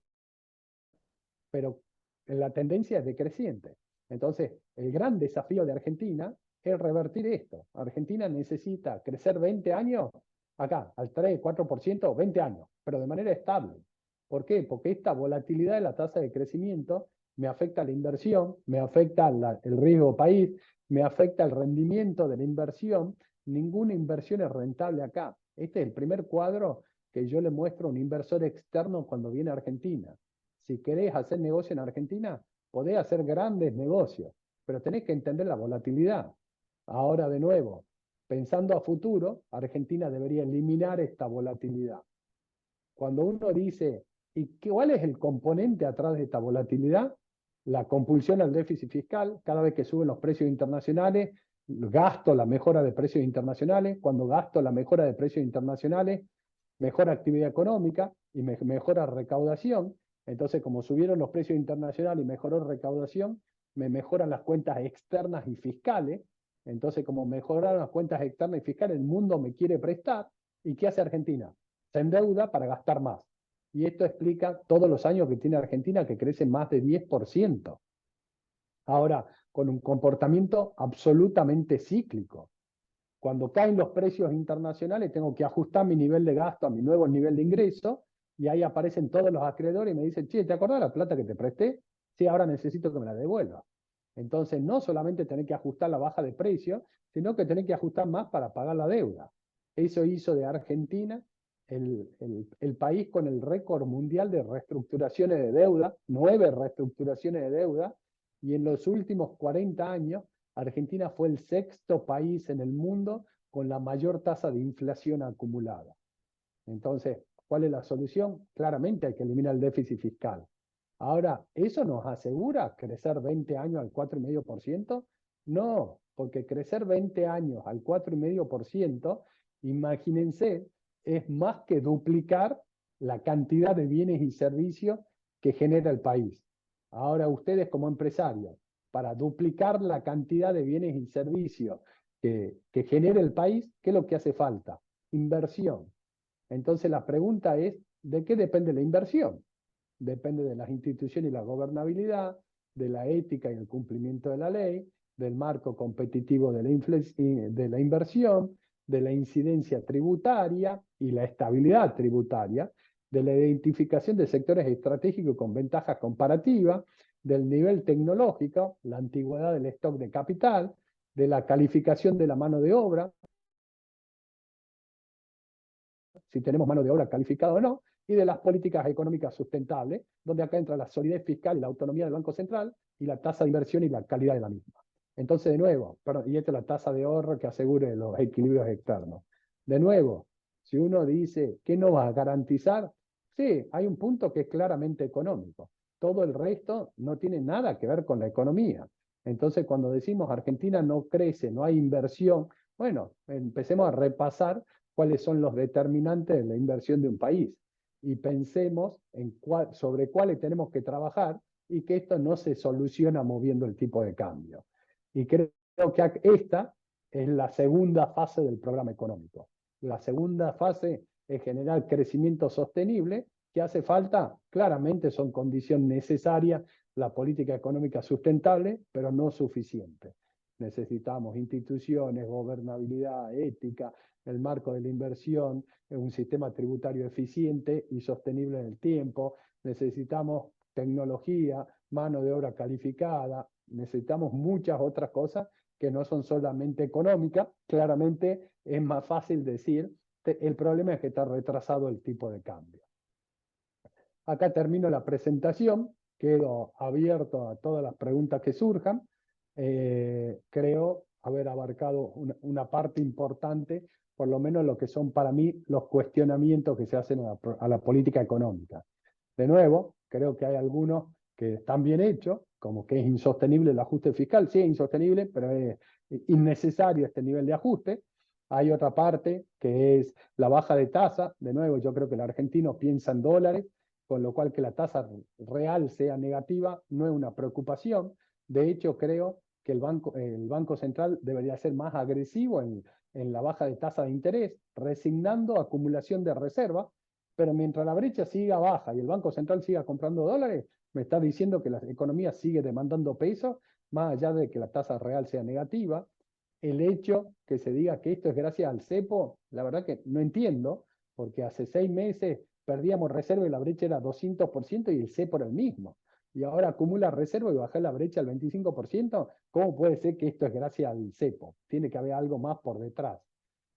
pero la tendencia es decreciente. Entonces, el gran desafío de Argentina es revertir esto. Argentina necesita crecer 20 años, acá, al 3, 4%, 20 años, pero de manera estable. ¿Por qué? Porque esta volatilidad de la tasa de crecimiento me afecta la inversión, me afecta el riesgo país, me afecta el rendimiento de la inversión. Ninguna inversión es rentable acá. Este es el primer cuadro que yo le muestro a un inversor externo cuando viene a Argentina. Si querés hacer negocio en Argentina, podés hacer grandes negocios, pero tenés que entender la volatilidad. Ahora, de nuevo, pensando a futuro, Argentina debería eliminar esta volatilidad. Cuando uno dice, ¿y cuál es el componente atrás de esta volatilidad? La compulsión al déficit fiscal, cada vez que suben los precios internacionales, gasto la mejora de precios internacionales, cuando gasto la mejora de precios internacionales, mejora actividad económica y mejora recaudación. Entonces, como subieron los precios internacionales y mejoró recaudación, me mejoran las cuentas externas y fiscales. Entonces, como mejoraron las cuentas externas y fiscales, el mundo me quiere prestar. ¿Y qué hace Argentina? Se endeuda para gastar más. Y esto explica todos los años que tiene Argentina, que crece más de 10%. Ahora, con un comportamiento absolutamente cíclico. Cuando caen los precios internacionales, tengo que ajustar mi nivel de gasto a mi nuevo nivel de ingreso, y ahí aparecen todos los acreedores y me dicen, che, ¿te acordás de la plata que te presté? Sí, ahora necesito que me la devuelva. Entonces, no solamente tener que ajustar la baja de precio, sino que tener que ajustar más para pagar la deuda. Eso hizo de Argentina el país con el récord mundial de reestructuraciones de deuda, 9 reestructuraciones de deuda, y en los últimos 40 años Argentina fue el sexto país en el mundo con la mayor tasa de inflación acumulada. Entonces, ¿cuál es la solución? Claramente hay que eliminar el déficit fiscal. Ahora, ¿eso nos asegura crecer 20 años al 4,5%? No, porque crecer 20 años al 4,5%, imagínense, es más que duplicar la cantidad de bienes y servicios que genera el país. Ahora ustedes como empresarios, para duplicar la cantidad de bienes y servicios que genera el país, ¿qué es lo que hace falta? Inversión. Entonces la pregunta es, ¿de qué depende la inversión? Depende de las instituciones y la gobernabilidad, de la ética y el cumplimiento de la ley, del marco competitivo de la inversión, de la incidencia tributaria y la estabilidad tributaria, de la identificación de sectores estratégicos con ventajas comparativas, del nivel tecnológico, la antigüedad del stock de capital, de la calificación de la mano de obra, si tenemos mano de obra calificada o no, y de las políticas económicas sustentables, donde acá entra la solidez fiscal y la autonomía del Banco Central y la tasa de inversión y la calidad de la misma. Entonces, de nuevo, perdón, y esta es la tasa de ahorro que asegure los equilibrios externos. De nuevo, si uno dice, ¿qué no va a garantizar? Sí, hay un punto que es claramente económico. Todo el resto no tiene nada que ver con la economía. Entonces, cuando decimos Argentina no crece, no hay inversión, bueno, empecemos a repasar cuáles son los determinantes de la inversión de un país y pensemos sobre cuáles tenemos que trabajar y que esto no se soluciona moviendo el tipo de cambio. Y creo que esta es la segunda fase del programa económico. La segunda fase es generar crecimiento sostenible, que hace falta, claramente son condición necesaria la política económica sustentable, pero no suficiente. Necesitamos instituciones, gobernabilidad, ética, el marco de la inversión, un sistema tributario eficiente y sostenible en el tiempo. Necesitamos tecnología, mano de obra calificada, necesitamos muchas otras cosas que no son solamente económicas. Claramente es más fácil decir, el problema es que está retrasado el tipo de cambio. Acá termino la presentación, quedo abierto a todas las preguntas que surjan. Creo haber abarcado una parte importante, por lo menos lo que son para mí los cuestionamientos que se hacen a la política económica. De nuevo, creo que hay algunos que están bien hechos, como que es insostenible el ajuste fiscal. Sí, es insostenible, pero es innecesario este nivel de ajuste. Hay otra parte que es la baja de tasa. De nuevo, yo creo que el argentino piensa en dólares, con lo cual que la tasa real sea negativa no es una preocupación. De hecho, creo que el Banco Central debería ser más agresivo en la baja de tasa de interés, resignando acumulación de reservas, pero mientras la brecha siga baja y el Banco Central siga comprando dólares, me está diciendo que la economía sigue demandando pesos, más allá de que la tasa real sea negativa. El hecho que se diga que esto es gracias al cepo, la verdad que no entiendo, porque hace 6 meses perdíamos reserva y la brecha era 200% y el cepo era el mismo. Y ahora acumula reserva y baja la brecha al 25%. ¿Cómo puede ser que esto es gracias al cepo? Tiene que haber algo más por detrás.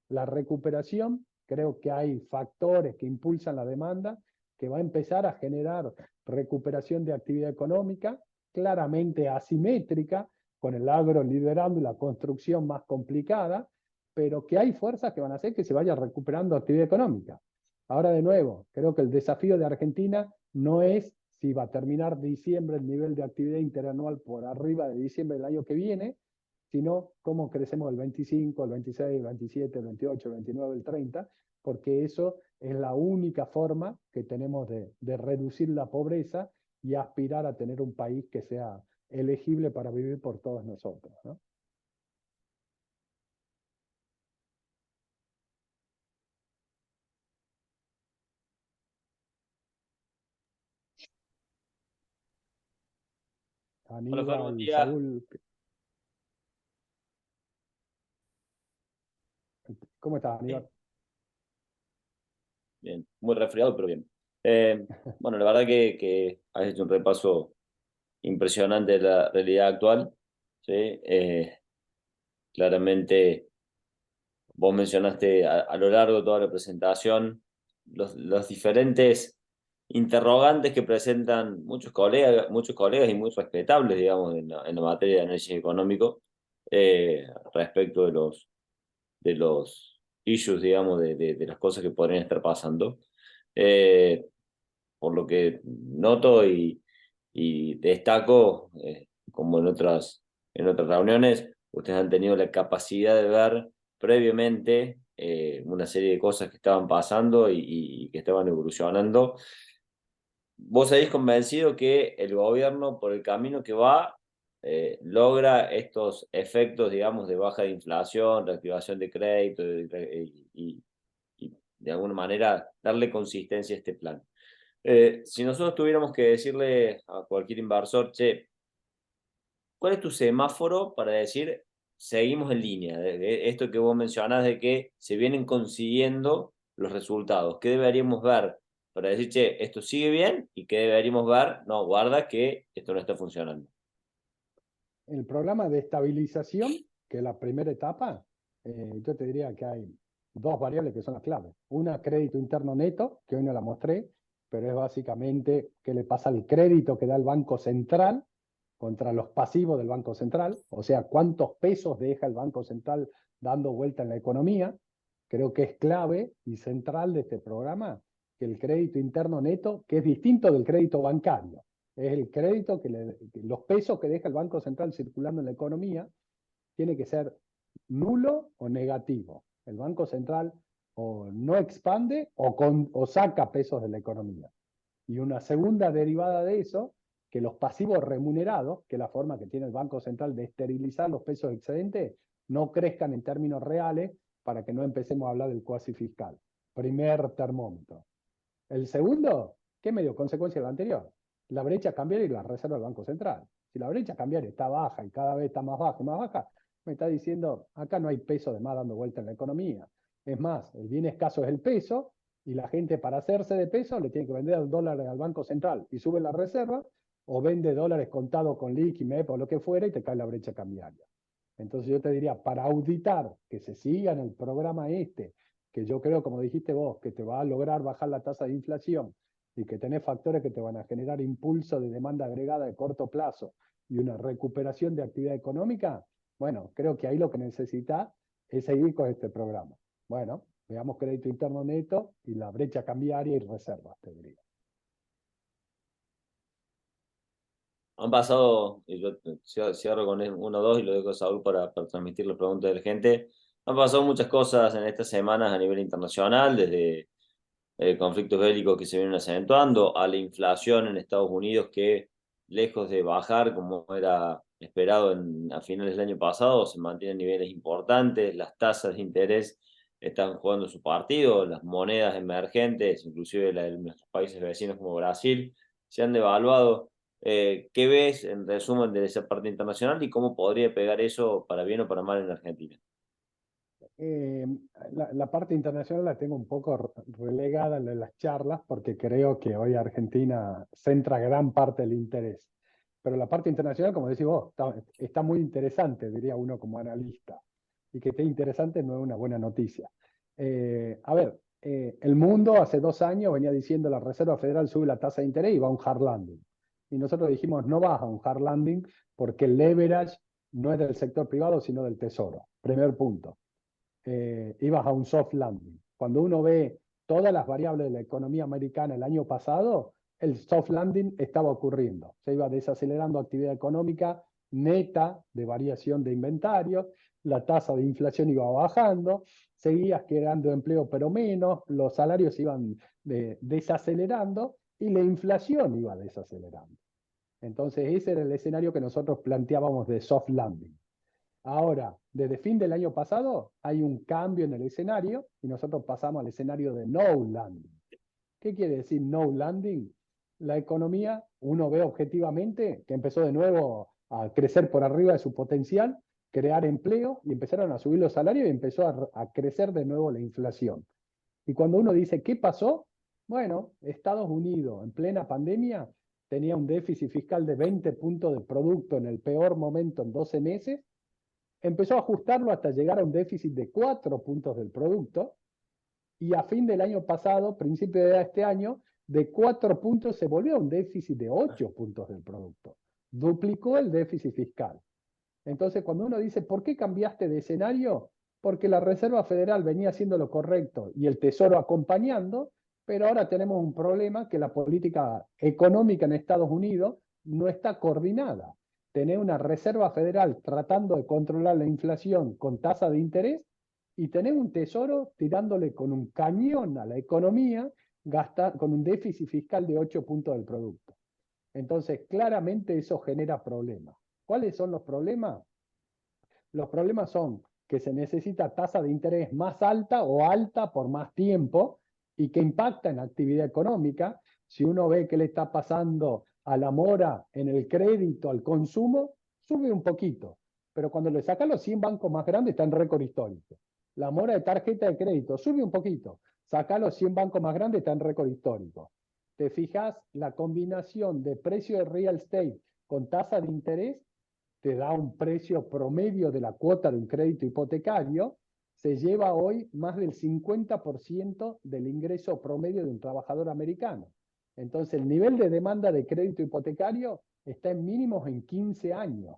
La recuperación, creo que hay factores que impulsan la demanda, que va a empezar a generar recuperación de actividad económica, claramente asimétrica, con el agro liderando la construcción más complicada, pero que hay fuerzas que van a hacer que se vaya recuperando actividad económica. Ahora de nuevo, creo que el desafío de Argentina no es si va a terminar diciembre el nivel de actividad interanual por arriba de diciembre del año que viene, sino cómo crecemos el 25, el 26, el 27, el 28, el 29, el 30, porque eso es la única forma que tenemos de reducir la pobreza y aspirar a tener un país que sea elegible para vivir por todos nosotros, ¿no? Hola, Fer, buen Aníbal, día. Saúl, ¿cómo estás, Aníbal? Bien, muy resfriado, pero bien. Bueno, la verdad que has hecho un repaso impresionante de la realidad actual. ¿Sí? Claramente, vos mencionaste a lo largo de toda la presentación los diferentes interrogantes que presentan muchos colegas y muy respetables, digamos, en la materia de análisis económico, respecto de los issues, digamos, de las cosas que podrían estar pasando. Eh, por lo que noto y destaco, como en otras reuniones, ustedes han tenido la capacidad de ver previamente una serie de cosas que estaban pasando y que estaban evolucionando. ¿Vos habéis convencido que el gobierno, por el camino que va, logra estos efectos, digamos, de baja de inflación, reactivación de crédito y de alguna manera darle consistencia a este plan? Si nosotros tuviéramos que decirle a cualquier inversor, che, ¿cuál es tu semáforo para decir seguimos en línea? De esto que vos mencionás de que se vienen consiguiendo los resultados. ¿Qué deberíamos ver para decir, che, esto sigue bien? ¿Y qué deberíamos ver? No, guarda que esto no está funcionando. El programa de estabilización, que es la primera etapa, yo te diría que hay dos variables que son las claves. Una, crédito interno neto, que hoy no la mostré, pero es básicamente qué le pasa al crédito que da el Banco Central contra los pasivos del Banco Central, o sea, cuántos pesos deja el Banco Central dando vuelta en la economía. Creo que es clave y central de este programa que el crédito interno neto, que es distinto del crédito bancario, es el crédito los pesos que deja el Banco Central circulando en la economía, tiene que ser nulo o negativo. El Banco Central o no expande o saca pesos de la economía. Y una segunda derivada de eso, que los pasivos remunerados, que es la forma que tiene el Banco Central de esterilizar los pesos excedentes, no crezcan en términos reales para que no empecemos a hablar del cuasi fiscal. Primer termómetro. El segundo, ¿qué medio consecuencia de lo anterior? La brecha cambiaria y la reserva del Banco Central. Si la brecha cambiaria está baja y cada vez está más baja y más baja, me está diciendo, acá no hay peso de más dando vuelta en la economía. Es más, el bien escaso es el peso y la gente para hacerse de peso le tiene que vender dólares al Banco Central y sube la reserva o vende dólares contados con liqui, MEP o lo que fuera y te cae la brecha cambiaria. Entonces yo te diría, para auditar que se siga en el programa este, que yo creo, como dijiste vos, que te va a lograr bajar la tasa de inflación y que tenés factores que te van a generar impulso de demanda agregada de corto plazo y una recuperación de actividad económica, bueno, creo que ahí lo que necesita es seguir con este programa. Bueno, veamos crédito interno neto y la brecha cambiaria y reservas, te diría. Han pasado, y yo cierro con uno o dos y lo dejo a Saúl para transmitir las preguntas de la gente. Han pasado muchas cosas en estas semanas a nivel internacional, desde conflictos bélicos que se vienen acentuando, a la inflación en Estados Unidos que, lejos de bajar como era esperado a finales del año pasado, se mantienen niveles importantes, las tasas de interés están jugando su partido, las monedas emergentes, inclusive la de nuestros países vecinos como Brasil, se han devaluado. ¿Qué ves en resumen de esa parte internacional y cómo podría pegar eso para bien o para mal en Argentina? Eh, la parte internacional la tengo un poco relegada en las charlas porque creo que hoy Argentina centra gran parte del interés. Pero la parte internacional, como decís vos, está muy interesante, diría uno como analista. Y que esté interesante no es una buena noticia. A ver, el mundo hace 2 años venía diciendo la Reserva Federal sube la tasa de interés y va a un hard landing. Y nosotros dijimos no vas a un hard landing porque el leverage no es del sector privado, sino del tesoro. Primer punto. Ibas a un soft landing. Cuando uno ve todas las variables de la economía americana el año pasado, el soft landing estaba ocurriendo. Se iba desacelerando actividad económica neta de variación de inventarios, la tasa de inflación iba bajando, seguías creando empleo pero menos, los salarios iban desacelerando y la inflación iba desacelerando. Entonces ese era el escenario que nosotros planteábamos de soft landing. Ahora, desde fin del año pasado hay un cambio en el escenario y nosotros pasamos al escenario de no landing. ¿Qué quiere decir no landing? La economía, uno ve objetivamente que empezó de nuevo a crecer por arriba de su potencial, crear empleo y empezaron a subir los salarios y empezó a crecer de nuevo la inflación. Y cuando uno dice, ¿qué pasó? Bueno, Estados Unidos en plena pandemia tenía un déficit fiscal de 20 puntos de producto en el peor momento en 12 meses, empezó a ajustarlo hasta llegar a un déficit de 4 puntos del producto y a fin del año pasado, principio de este año, de 4 puntos se volvió a un déficit de 8 puntos del producto. Duplicó el déficit fiscal. Entonces, cuando uno dice, ¿por qué cambiaste de escenario? Porque la Reserva Federal venía haciendo lo correcto y el Tesoro acompañando, pero ahora tenemos un problema que la política económica en Estados Unidos no está coordinada. Tener una Reserva Federal tratando de controlar la inflación con tasa de interés y tener un Tesoro tirándole con un cañón a la economía con un déficit fiscal de 8 puntos del producto. Entonces, claramente eso genera problemas. ¿Cuáles son los problemas? Los problemas son que se necesita tasa de interés más alta o alta por más tiempo y que impacta en la actividad económica. Si uno ve que le está pasando a la mora en el crédito, al consumo, sube un poquito. Pero cuando le sacan los 100 bancos más grandes está en récord histórico. La mora de tarjeta de crédito sube un poquito. Saca los 100 bancos más grandes está en récord histórico. Te fijas, la combinación de precio de real estate con tasa de interés te da un precio promedio de la cuota de un crédito hipotecario, se lleva hoy más del 50% del ingreso promedio de un trabajador americano. Entonces, el nivel de demanda de crédito hipotecario está en mínimos en 15 años.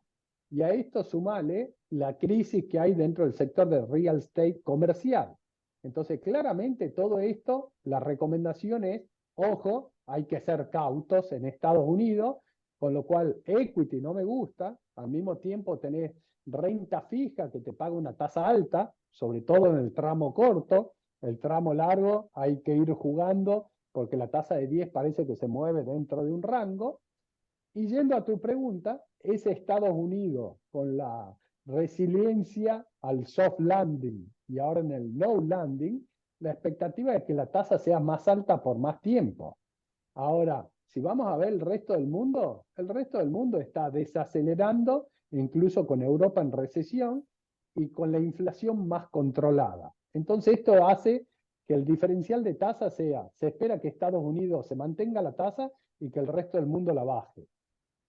Y a esto sumale la crisis que hay dentro del sector del real estate comercial. Entonces, claramente todo esto, la recomendación es, ojo, hay que ser cautos en Estados Unidos, con lo cual equity no me gusta, al mismo tiempo tenés renta fija que te paga una tasa alta, sobre todo en el tramo corto, el tramo largo hay que ir jugando porque la tasa de 10 parece que se mueve dentro de un rango. Y yendo a tu pregunta, ese Estados Unidos con la resiliencia al soft landing y ahora en el no landing, la expectativa es que la tasa sea más alta por más tiempo. Ahora, si vamos a ver el resto del mundo está desacelerando, incluso con Europa en recesión y con la inflación más controlada. Entonces esto hace que el diferencial de tasa sea, se espera que Estados Unidos se mantenga la tasa y que el resto del mundo la baje.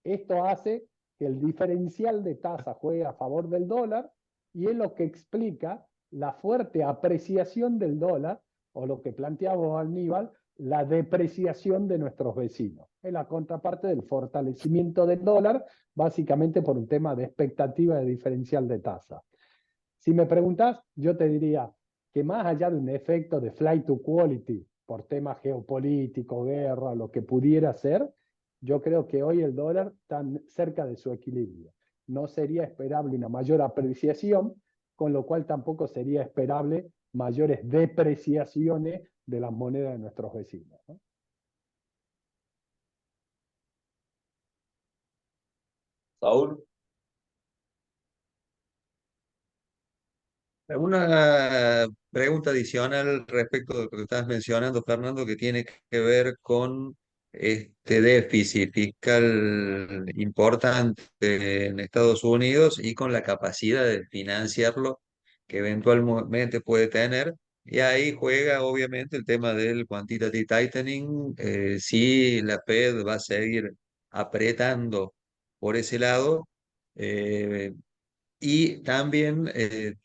Esto hace que el diferencial de tasa juegue a favor del dólar y es lo que explica la fuerte apreciación del dólar o lo que planteaba Aníbal, la depreciación de nuestros vecinos. Es la contraparte del fortalecimiento del dólar, básicamente por un tema de expectativa de diferencial de tasa. Si me preguntas, yo te diría que más allá de un efecto de flight to quality por temas geopolíticos, guerra, lo que pudiera ser, yo creo que hoy el dólar está cerca de su equilibrio. No sería esperable una mayor apreciación, con lo cual tampoco sería esperable mayores depreciaciones de las monedas de nuestros vecinos, ¿no? Saúl, Una pregunta adicional respecto de lo que estabas mencionando, Fernando, que tiene que ver con este déficit fiscal importante en Estados Unidos y con la capacidad de financiarlo que eventualmente puede tener. Y ahí juega obviamente el tema del quantitative tightening, si la Fed va a seguir apretando por ese lado. eh, y también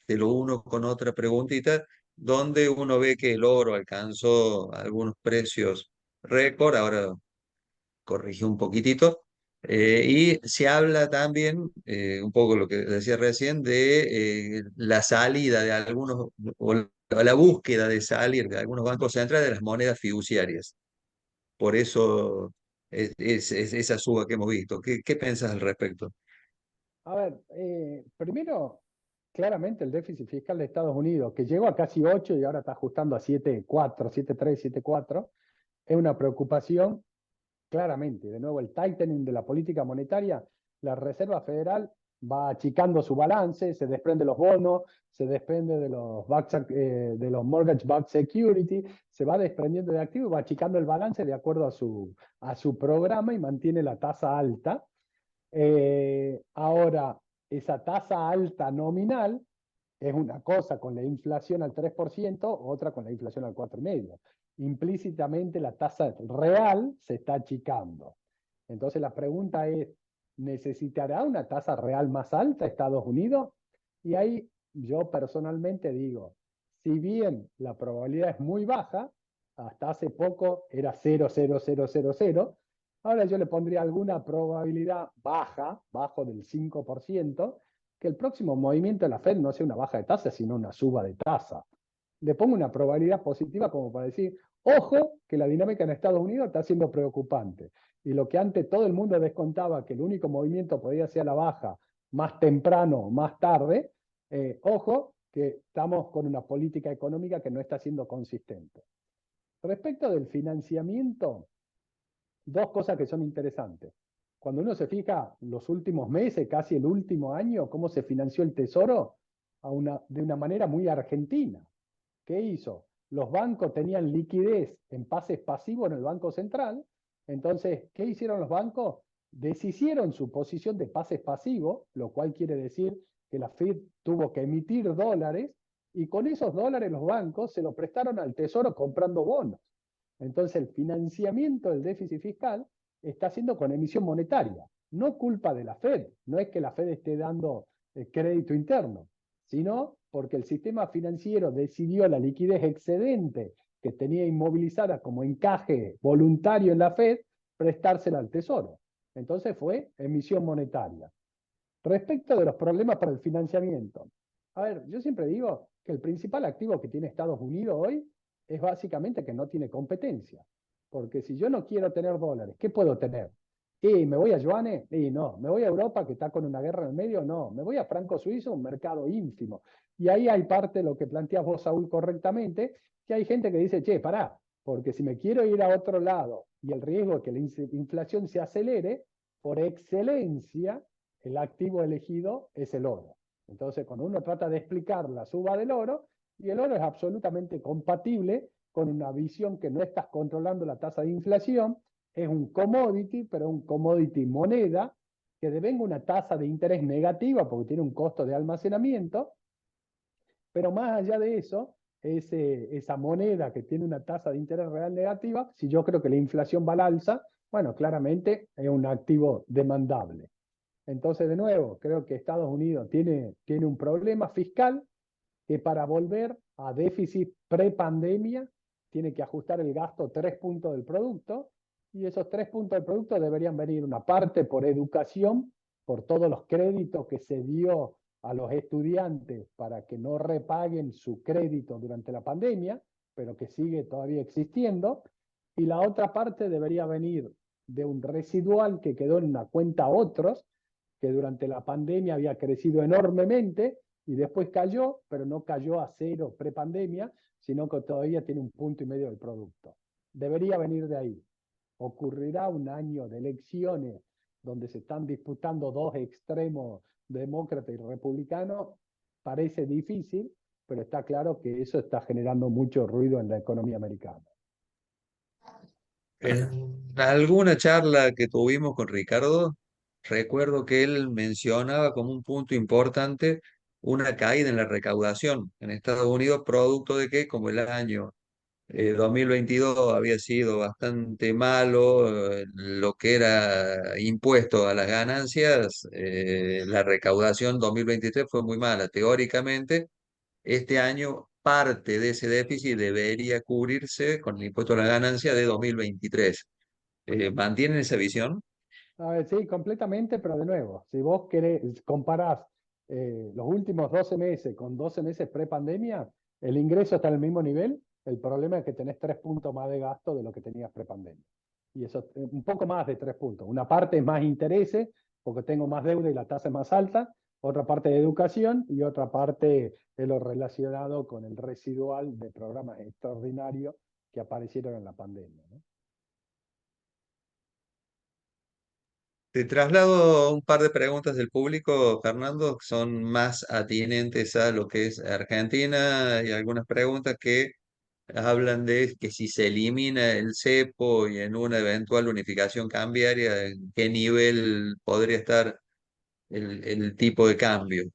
te lo uno con otra preguntita, donde uno ve que el oro alcanzó algunos precios récord, ahora corrigió un poquitito, y se habla también, un poco lo que decía recién, de la salida de algunos, o la búsqueda de salir de algunos bancos centrales de las monedas fiduciarias. Por eso es esa suba que hemos visto. ¿Qué pensás al respecto? A ver, primero, claramente el déficit fiscal de Estados Unidos, que llegó a casi 8 y ahora está ajustando a 7,4, 7,3, 7,4, es una preocupación claramente. De nuevo, el tightening de la política monetaria, la Reserva Federal va achicando su balance, se desprende de los bonos, se desprende de los mortgage-backed security, se va desprendiendo de activos y va achicando el balance de acuerdo a su programa y mantiene la tasa alta. Ahora, esa tasa alta nominal es una cosa con la inflación al 3%, otra con la inflación al 4,5%. Implícitamente la tasa real se está achicando. Entonces la pregunta es, ¿necesitará una tasa real más alta Estados Unidos? Y ahí yo personalmente digo, si bien la probabilidad es muy baja, hasta hace poco era 0,0000, ahora yo le pondría alguna probabilidad baja, bajo del 5%, que el próximo movimiento de la Fed no sea una baja de tasa, sino una suba de tasa. Le pongo una probabilidad positiva como para decir, ojo, que la dinámica en Estados Unidos está siendo preocupante. Y lo que antes todo el mundo descontaba, que el único movimiento podía ser a la baja más temprano o más tarde, ojo, que estamos con una política económica que no está siendo consistente. Respecto del financiamiento, dos cosas que son interesantes. Cuando uno se fija los últimos meses, casi el último año, cómo se financió el Tesoro de una manera muy argentina. ¿Qué hizo? Los bancos tenían liquidez en pases pasivos en el Banco Central. Entonces, ¿qué hicieron los bancos? Deshicieron su posición de pases pasivos, lo cual quiere decir que la Fed tuvo que emitir dólares y con esos dólares los bancos se los prestaron al Tesoro comprando bonos. Entonces, el financiamiento del déficit fiscal está haciendo con emisión monetaria. No culpa de la Fed, no es que la Fed esté dando crédito interno, sino porque el sistema financiero decidió la liquidez excedente que tenía inmovilizada como encaje voluntario en la Fed, prestársela al Tesoro. Entonces fue emisión monetaria. Respecto de los problemas para el financiamiento, a ver, yo siempre digo que el principal activo que tiene Estados Unidos hoy es básicamente que no tiene competencia. Porque si yo no quiero tener dólares, ¿qué puedo tener? ¿Y me voy a yuanes? Y no. ¿Me voy a Europa que está con una guerra en el medio? No. ¿Me voy a franco suizo? Un mercado ínfimo. Y ahí hay parte de lo que planteas vos, Saúl, correctamente, que hay gente que dice, che, pará, porque si me quiero ir a otro lado y el riesgo de que la inflación se acelere, por excelencia, el activo elegido es el oro. Entonces, cuando uno trata de explicar la suba del oro, y el oro es absolutamente compatible con una visión que no estás controlando la tasa de inflación, es un commodity, pero un commodity moneda, que devenga una tasa de interés negativa porque tiene un costo de almacenamiento, pero más allá de eso, esa moneda que tiene una tasa de interés real negativa, si yo creo que la inflación va al alza, bueno, claramente es un activo demandable. Entonces, de nuevo, creo que Estados Unidos tiene un problema fiscal que para volver a déficit prepandemia tiene que ajustar el gasto 3 puntos del producto y esos 3 puntos del producto deberían venir una parte por educación, por todos los créditos que se dio a los estudiantes para que no repaguen su crédito durante la pandemia, pero que sigue todavía existiendo, y la otra parte debería venir de un residual que quedó en una cuenta otros, que durante la pandemia había crecido enormemente y después cayó, pero no cayó a cero prepandemia, sino que todavía tiene 1,5 puntos del producto. Debería venir de ahí. Ocurrirá un año de elecciones donde se están disputando dos extremos, demócrata y republicano. Parece difícil, pero está claro que eso está generando mucho ruido en la economía americana. En alguna charla que tuvimos con Ricardo, recuerdo que él mencionaba como un punto importante una caída en la recaudación en Estados Unidos, producto de que como el año 2022 había sido bastante malo, lo que era impuesto a las ganancias, la recaudación 2023 fue muy mala. Teóricamente, este año parte de ese déficit debería cubrirse con el impuesto a la ganancia de 2023. ¿Mantienen esa visión? A ver, sí, completamente, pero de nuevo, si vos querés, comparás los últimos 12 meses con 12 meses pre-pandemia, el ingreso está en el mismo nivel, el problema es que tenés 3 puntos más de gasto de lo que tenías pre-pandemia. Y eso, un poco más de 3 puntos. Una parte es más intereses, porque tengo más deuda y la tasa es más alta, otra parte de educación y otra parte es lo relacionado con el residual de programas extraordinarios que aparecieron en la pandemia, ¿no? Te traslado un par de preguntas del público, Fernando, que son más atinentes a lo que es Argentina y algunas preguntas que hablan de que si se elimina el cepo y en una eventual unificación cambiaria, ¿en qué nivel podría estar el tipo de cambio?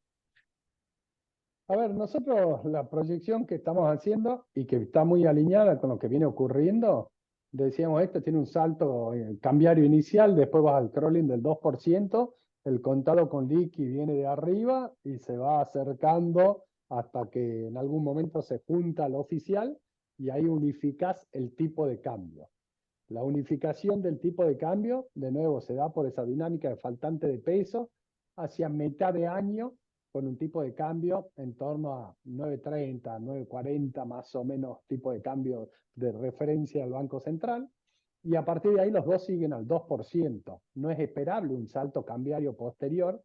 A ver, nosotros la proyección que estamos haciendo y que está muy alineada con lo que viene ocurriendo, decíamos, esto tiene un salto cambiario inicial, después vas al crawling del 2%, el contado con liqui viene de arriba y se va acercando hasta que en algún momento se junta al oficial y ahí unificás el tipo de cambio. La unificación del tipo de cambio, de nuevo, se da por esa dinámica de faltante de peso hacia mitad de año con un tipo de cambio en torno a 9.30, 9.40 más o menos tipo de cambio de referencia al Banco Central. Y a partir de ahí los dos siguen al 2%. No es esperable un salto cambiario posterior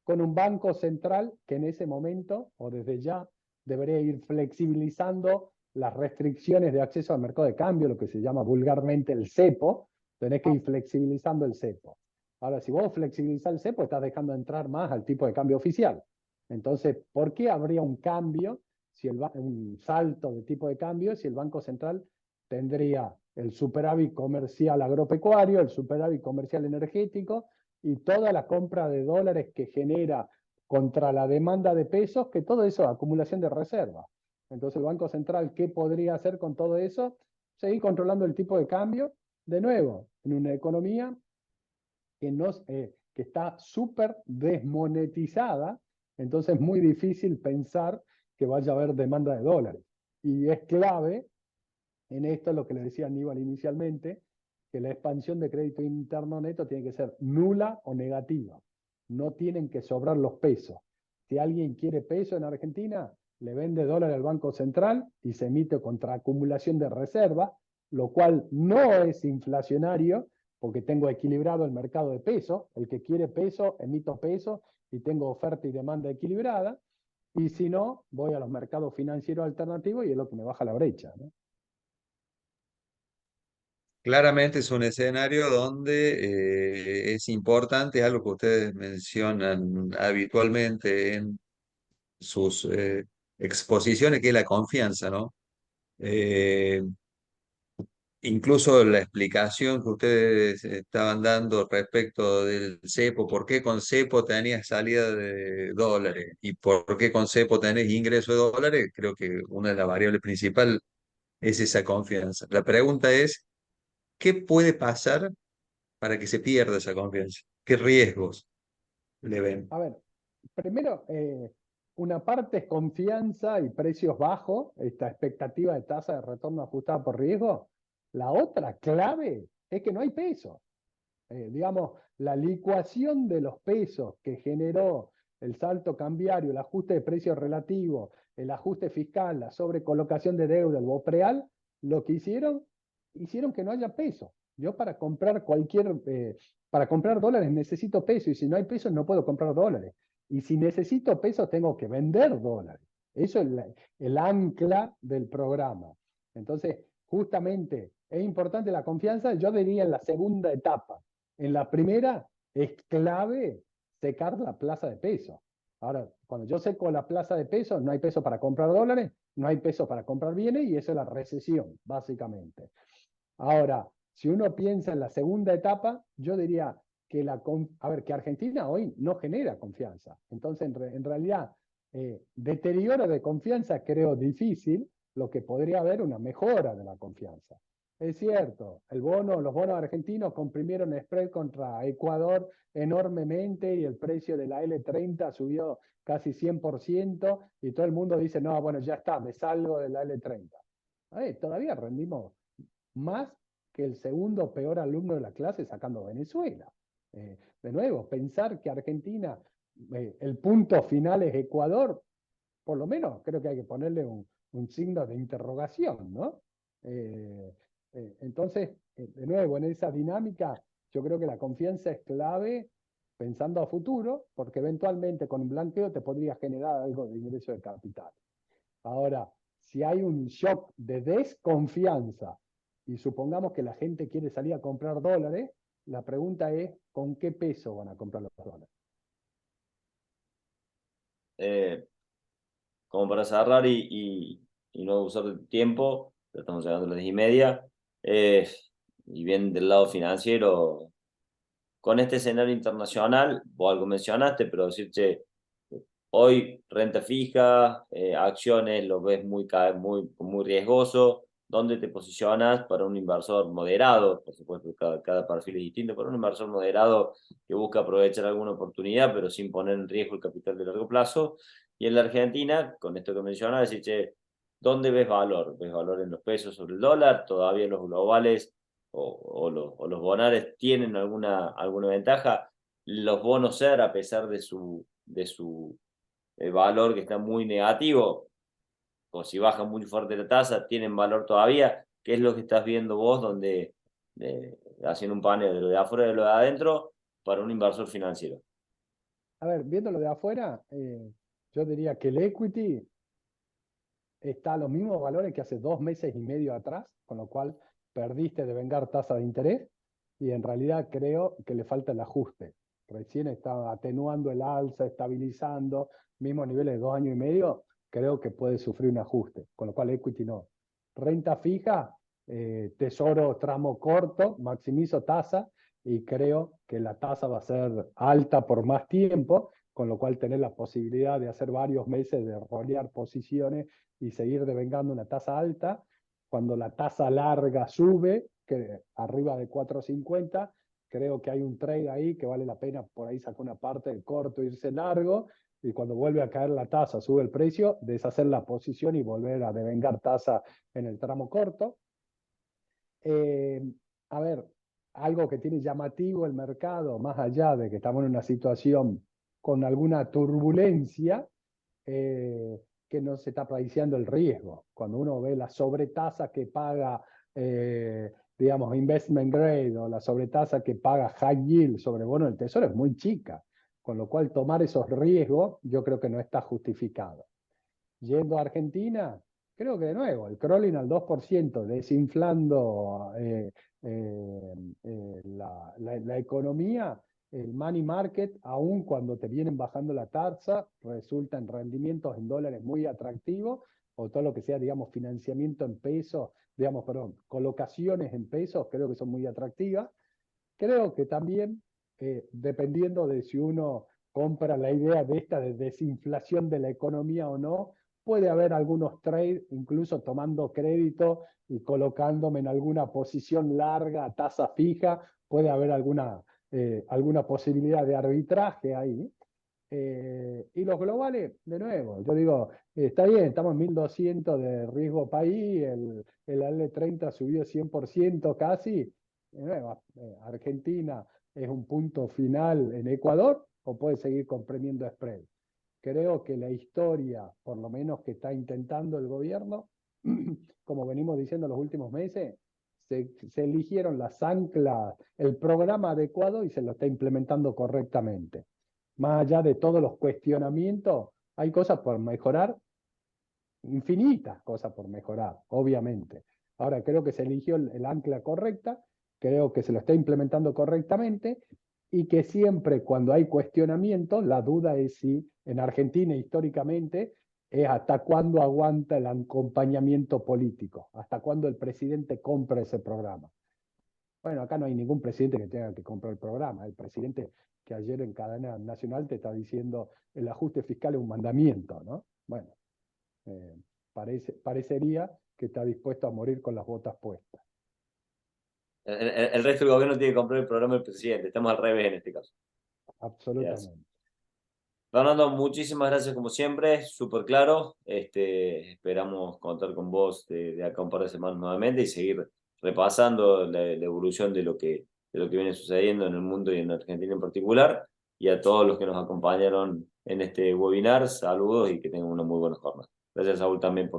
con un Banco Central que en ese momento o desde ya debería ir flexibilizando las restricciones de acceso al mercado de cambio, lo que se llama vulgarmente el cepo, tenés que ir flexibilizando el cepo. Ahora, si vos flexibilizás el cepo, estás dejando entrar más al tipo de cambio oficial. Entonces, ¿por qué habría un cambio, si un salto de tipo de cambio, si el Banco Central tendría el superávit comercial agropecuario, el superávit comercial energético y toda la compra de dólares que genera contra la demanda de pesos, que todo eso es acumulación de reservas? Entonces el Banco Central, ¿qué podría hacer con todo eso? Seguir controlando el tipo de cambio, de nuevo, en una economía que está súper desmonetizada, entonces es muy difícil pensar que vaya a haber demanda de dólares. Y es clave en esto lo que le decía Aníbal inicialmente, que la expansión de crédito interno neto tiene que ser nula o negativa. No tienen que sobrar los pesos. Si alguien quiere peso en Argentina, le vende dólar al Banco Central y se emite contra acumulación de reserva, lo cual no es inflacionario porque tengo equilibrado el mercado de peso. El que quiere peso, emito peso y tengo oferta y demanda equilibrada. Y si no, voy a los mercados financieros alternativos y es lo que me baja la brecha, ¿no? Claramente es un escenario donde es importante, algo que ustedes mencionan habitualmente en sus exposiciones, que es la confianza, ¿no? Eh, Incluso la explicación que ustedes estaban dando respecto del cepo, por qué con cepo tenías salida de dólares y por qué con cepo tenés ingreso de dólares, creo que una de las variables principales es esa confianza. La pregunta es, ¿qué puede pasar para que se pierda esa confianza? ¿Qué riesgos le ven? A ver, primero, una parte es confianza y precios bajos, esta expectativa de tasa de retorno ajustada por riesgo. La otra clave es que no hay peso. Digamos, la licuación de los pesos que generó el salto cambiario, el ajuste de precios relativo, el ajuste fiscal, la sobrecolocación de deuda, el BOPREAL, lo que hicieron que no haya peso. Yo para comprar dólares necesito peso y si no hay peso no puedo comprar dólares. Y si necesito peso tengo que vender dólares. Eso es el ancla del programa. Entonces, justamente es importante la confianza, yo diría en la segunda etapa. En la primera es clave secar la plaza de peso. Ahora, cuando yo seco la plaza de peso, no hay peso para comprar dólares, no hay peso para comprar bienes y eso es la recesión, básicamente. Ahora, si uno piensa en la segunda etapa, yo diría que que Argentina hoy no genera confianza. Entonces, en realidad, deterioro de confianza creo difícil, lo que podría haber una mejora de la confianza. Es cierto, los bonos argentinos comprimieron el spread contra Ecuador enormemente y el precio de la L30 subió casi 100% y todo el mundo dice, no, bueno, ya está, me salgo de la L30. Todavía rendimos más que el segundo peor alumno de la clase sacando Venezuela. De nuevo, pensar que Argentina, el punto final es Ecuador, por lo menos creo que hay que ponerle un signo de interrogación, ¿no? Entonces, de nuevo, en esa dinámica, yo creo que la confianza es clave pensando a futuro, porque eventualmente con un blanqueo te podría generar algo de ingreso de capital. Ahora, si hay un shock de desconfianza y supongamos que la gente quiere salir a comprar dólares, La pregunta es, ¿con qué peso van a comprar los dólares? Como para cerrar y no usar el tiempo, ya estamos llegando a las 10:30, y bien del lado financiero, con este escenario internacional, vos algo mencionaste, pero decirte, hoy renta fija, acciones, lo ves muy riesgoso. ¿Dónde te posicionas para un inversor moderado? Por supuesto, cada perfil es distinto, pero un inversor moderado que busca aprovechar alguna oportunidad, pero sin poner en riesgo el capital de largo plazo. Y en la Argentina, con esto que mencionas, decir, ¿dónde ves valor? ¿Ves valor en los pesos sobre el dólar? ¿Todavía los globales o los bonares tienen alguna ventaja? Los bonos SER, a pesar de su valor que está muy negativo, o si baja muy fuerte la tasa, tienen valor todavía. ¿Qué es lo que estás viendo vos, donde haciendo un panel de lo de afuera y de lo de adentro para un inversor financiero? A ver, viéndolo de afuera, yo diría que el equity está a los mismos valores que hace 2 meses y medio atrás, con lo cual perdiste de vengar tasa de interés y en realidad creo que le falta el ajuste. Recién está atenuando el alza, estabilizando, mismos niveles de 2 años y medio, creo que puede sufrir un ajuste, con lo cual equity no. Renta fija, tesoro tramo corto, maximizo tasa y creo que la tasa va a ser alta por más tiempo, con lo cual tener la posibilidad de hacer varios meses de rolear posiciones y seguir devengando una tasa alta. Cuando la tasa larga sube, que arriba de 4,50, creo que hay un trade ahí que vale la pena por ahí sacar una parte del corto, irse largo, y cuando vuelve a caer la tasa, sube el precio, deshacer la posición y volver a devengar tasa en el tramo corto. Eh, a ver, algo que tiene llamativo el mercado, más allá de que estamos en una situación con alguna turbulencia, que no se está priceando el riesgo. Cuando uno ve la sobretasa que paga, digamos, investment grade o la sobretasa que paga high yield sobre bono del tesoro es muy chica, con lo cual tomar esos riesgos yo creo que no está justificado. Yendo a Argentina, creo que de nuevo, el crawling al 2%, desinflando la economía, el money market, aun cuando te vienen bajando la tasa, resulta en rendimientos en dólares muy atractivos, o todo lo que sea, digamos, financiamiento en pesos, digamos, perdón, colocaciones en pesos, creo que son muy atractivas. Creo que también, dependiendo de si uno compra la idea de esta de desinflación de la economía o no, puede haber algunos trades, incluso tomando crédito y colocándome en alguna posición larga a tasa fija, puede haber alguna posibilidad de arbitraje ahí. Y los globales, de nuevo, yo digo, está bien, estamos en 1.200 de riesgo país, el L30 subió 100% casi. De nuevo, Argentina es un punto final en Ecuador o puede seguir comprimiendo spread. Creo que la historia, por lo menos que está intentando el gobierno, como venimos diciendo los últimos meses, se eligieron las anclas, el programa adecuado y se lo está implementando correctamente. Más allá de todos los cuestionamientos, hay cosas por mejorar, infinitas cosas por mejorar, obviamente. Ahora creo que se eligió el ancla correcta, creo que se lo está implementando correctamente y que siempre cuando hay cuestionamientos, la duda es si en Argentina históricamente es hasta cuándo aguanta el acompañamiento político, hasta cuándo el presidente compra ese programa. Bueno, acá no hay ningún presidente que tenga que comprar el programa. El presidente que ayer en cadena nacional te está diciendo el ajuste fiscal es un mandamiento, ¿no? Bueno, parecería que está dispuesto a morir con las botas puestas. El resto del gobierno tiene que comprar el programa del presidente. Estamos al revés en este caso. Absolutamente. Fernando, muchísimas gracias como siempre, súper claro. Esperamos contar con vos de acá un par de semanas nuevamente y seguir repasando la evolución de lo que viene sucediendo en el mundo y en Argentina en particular. Y a todos los que nos acompañaron en este webinar, saludos y que tengan una muy buena jornada. Gracias, Saúl, también por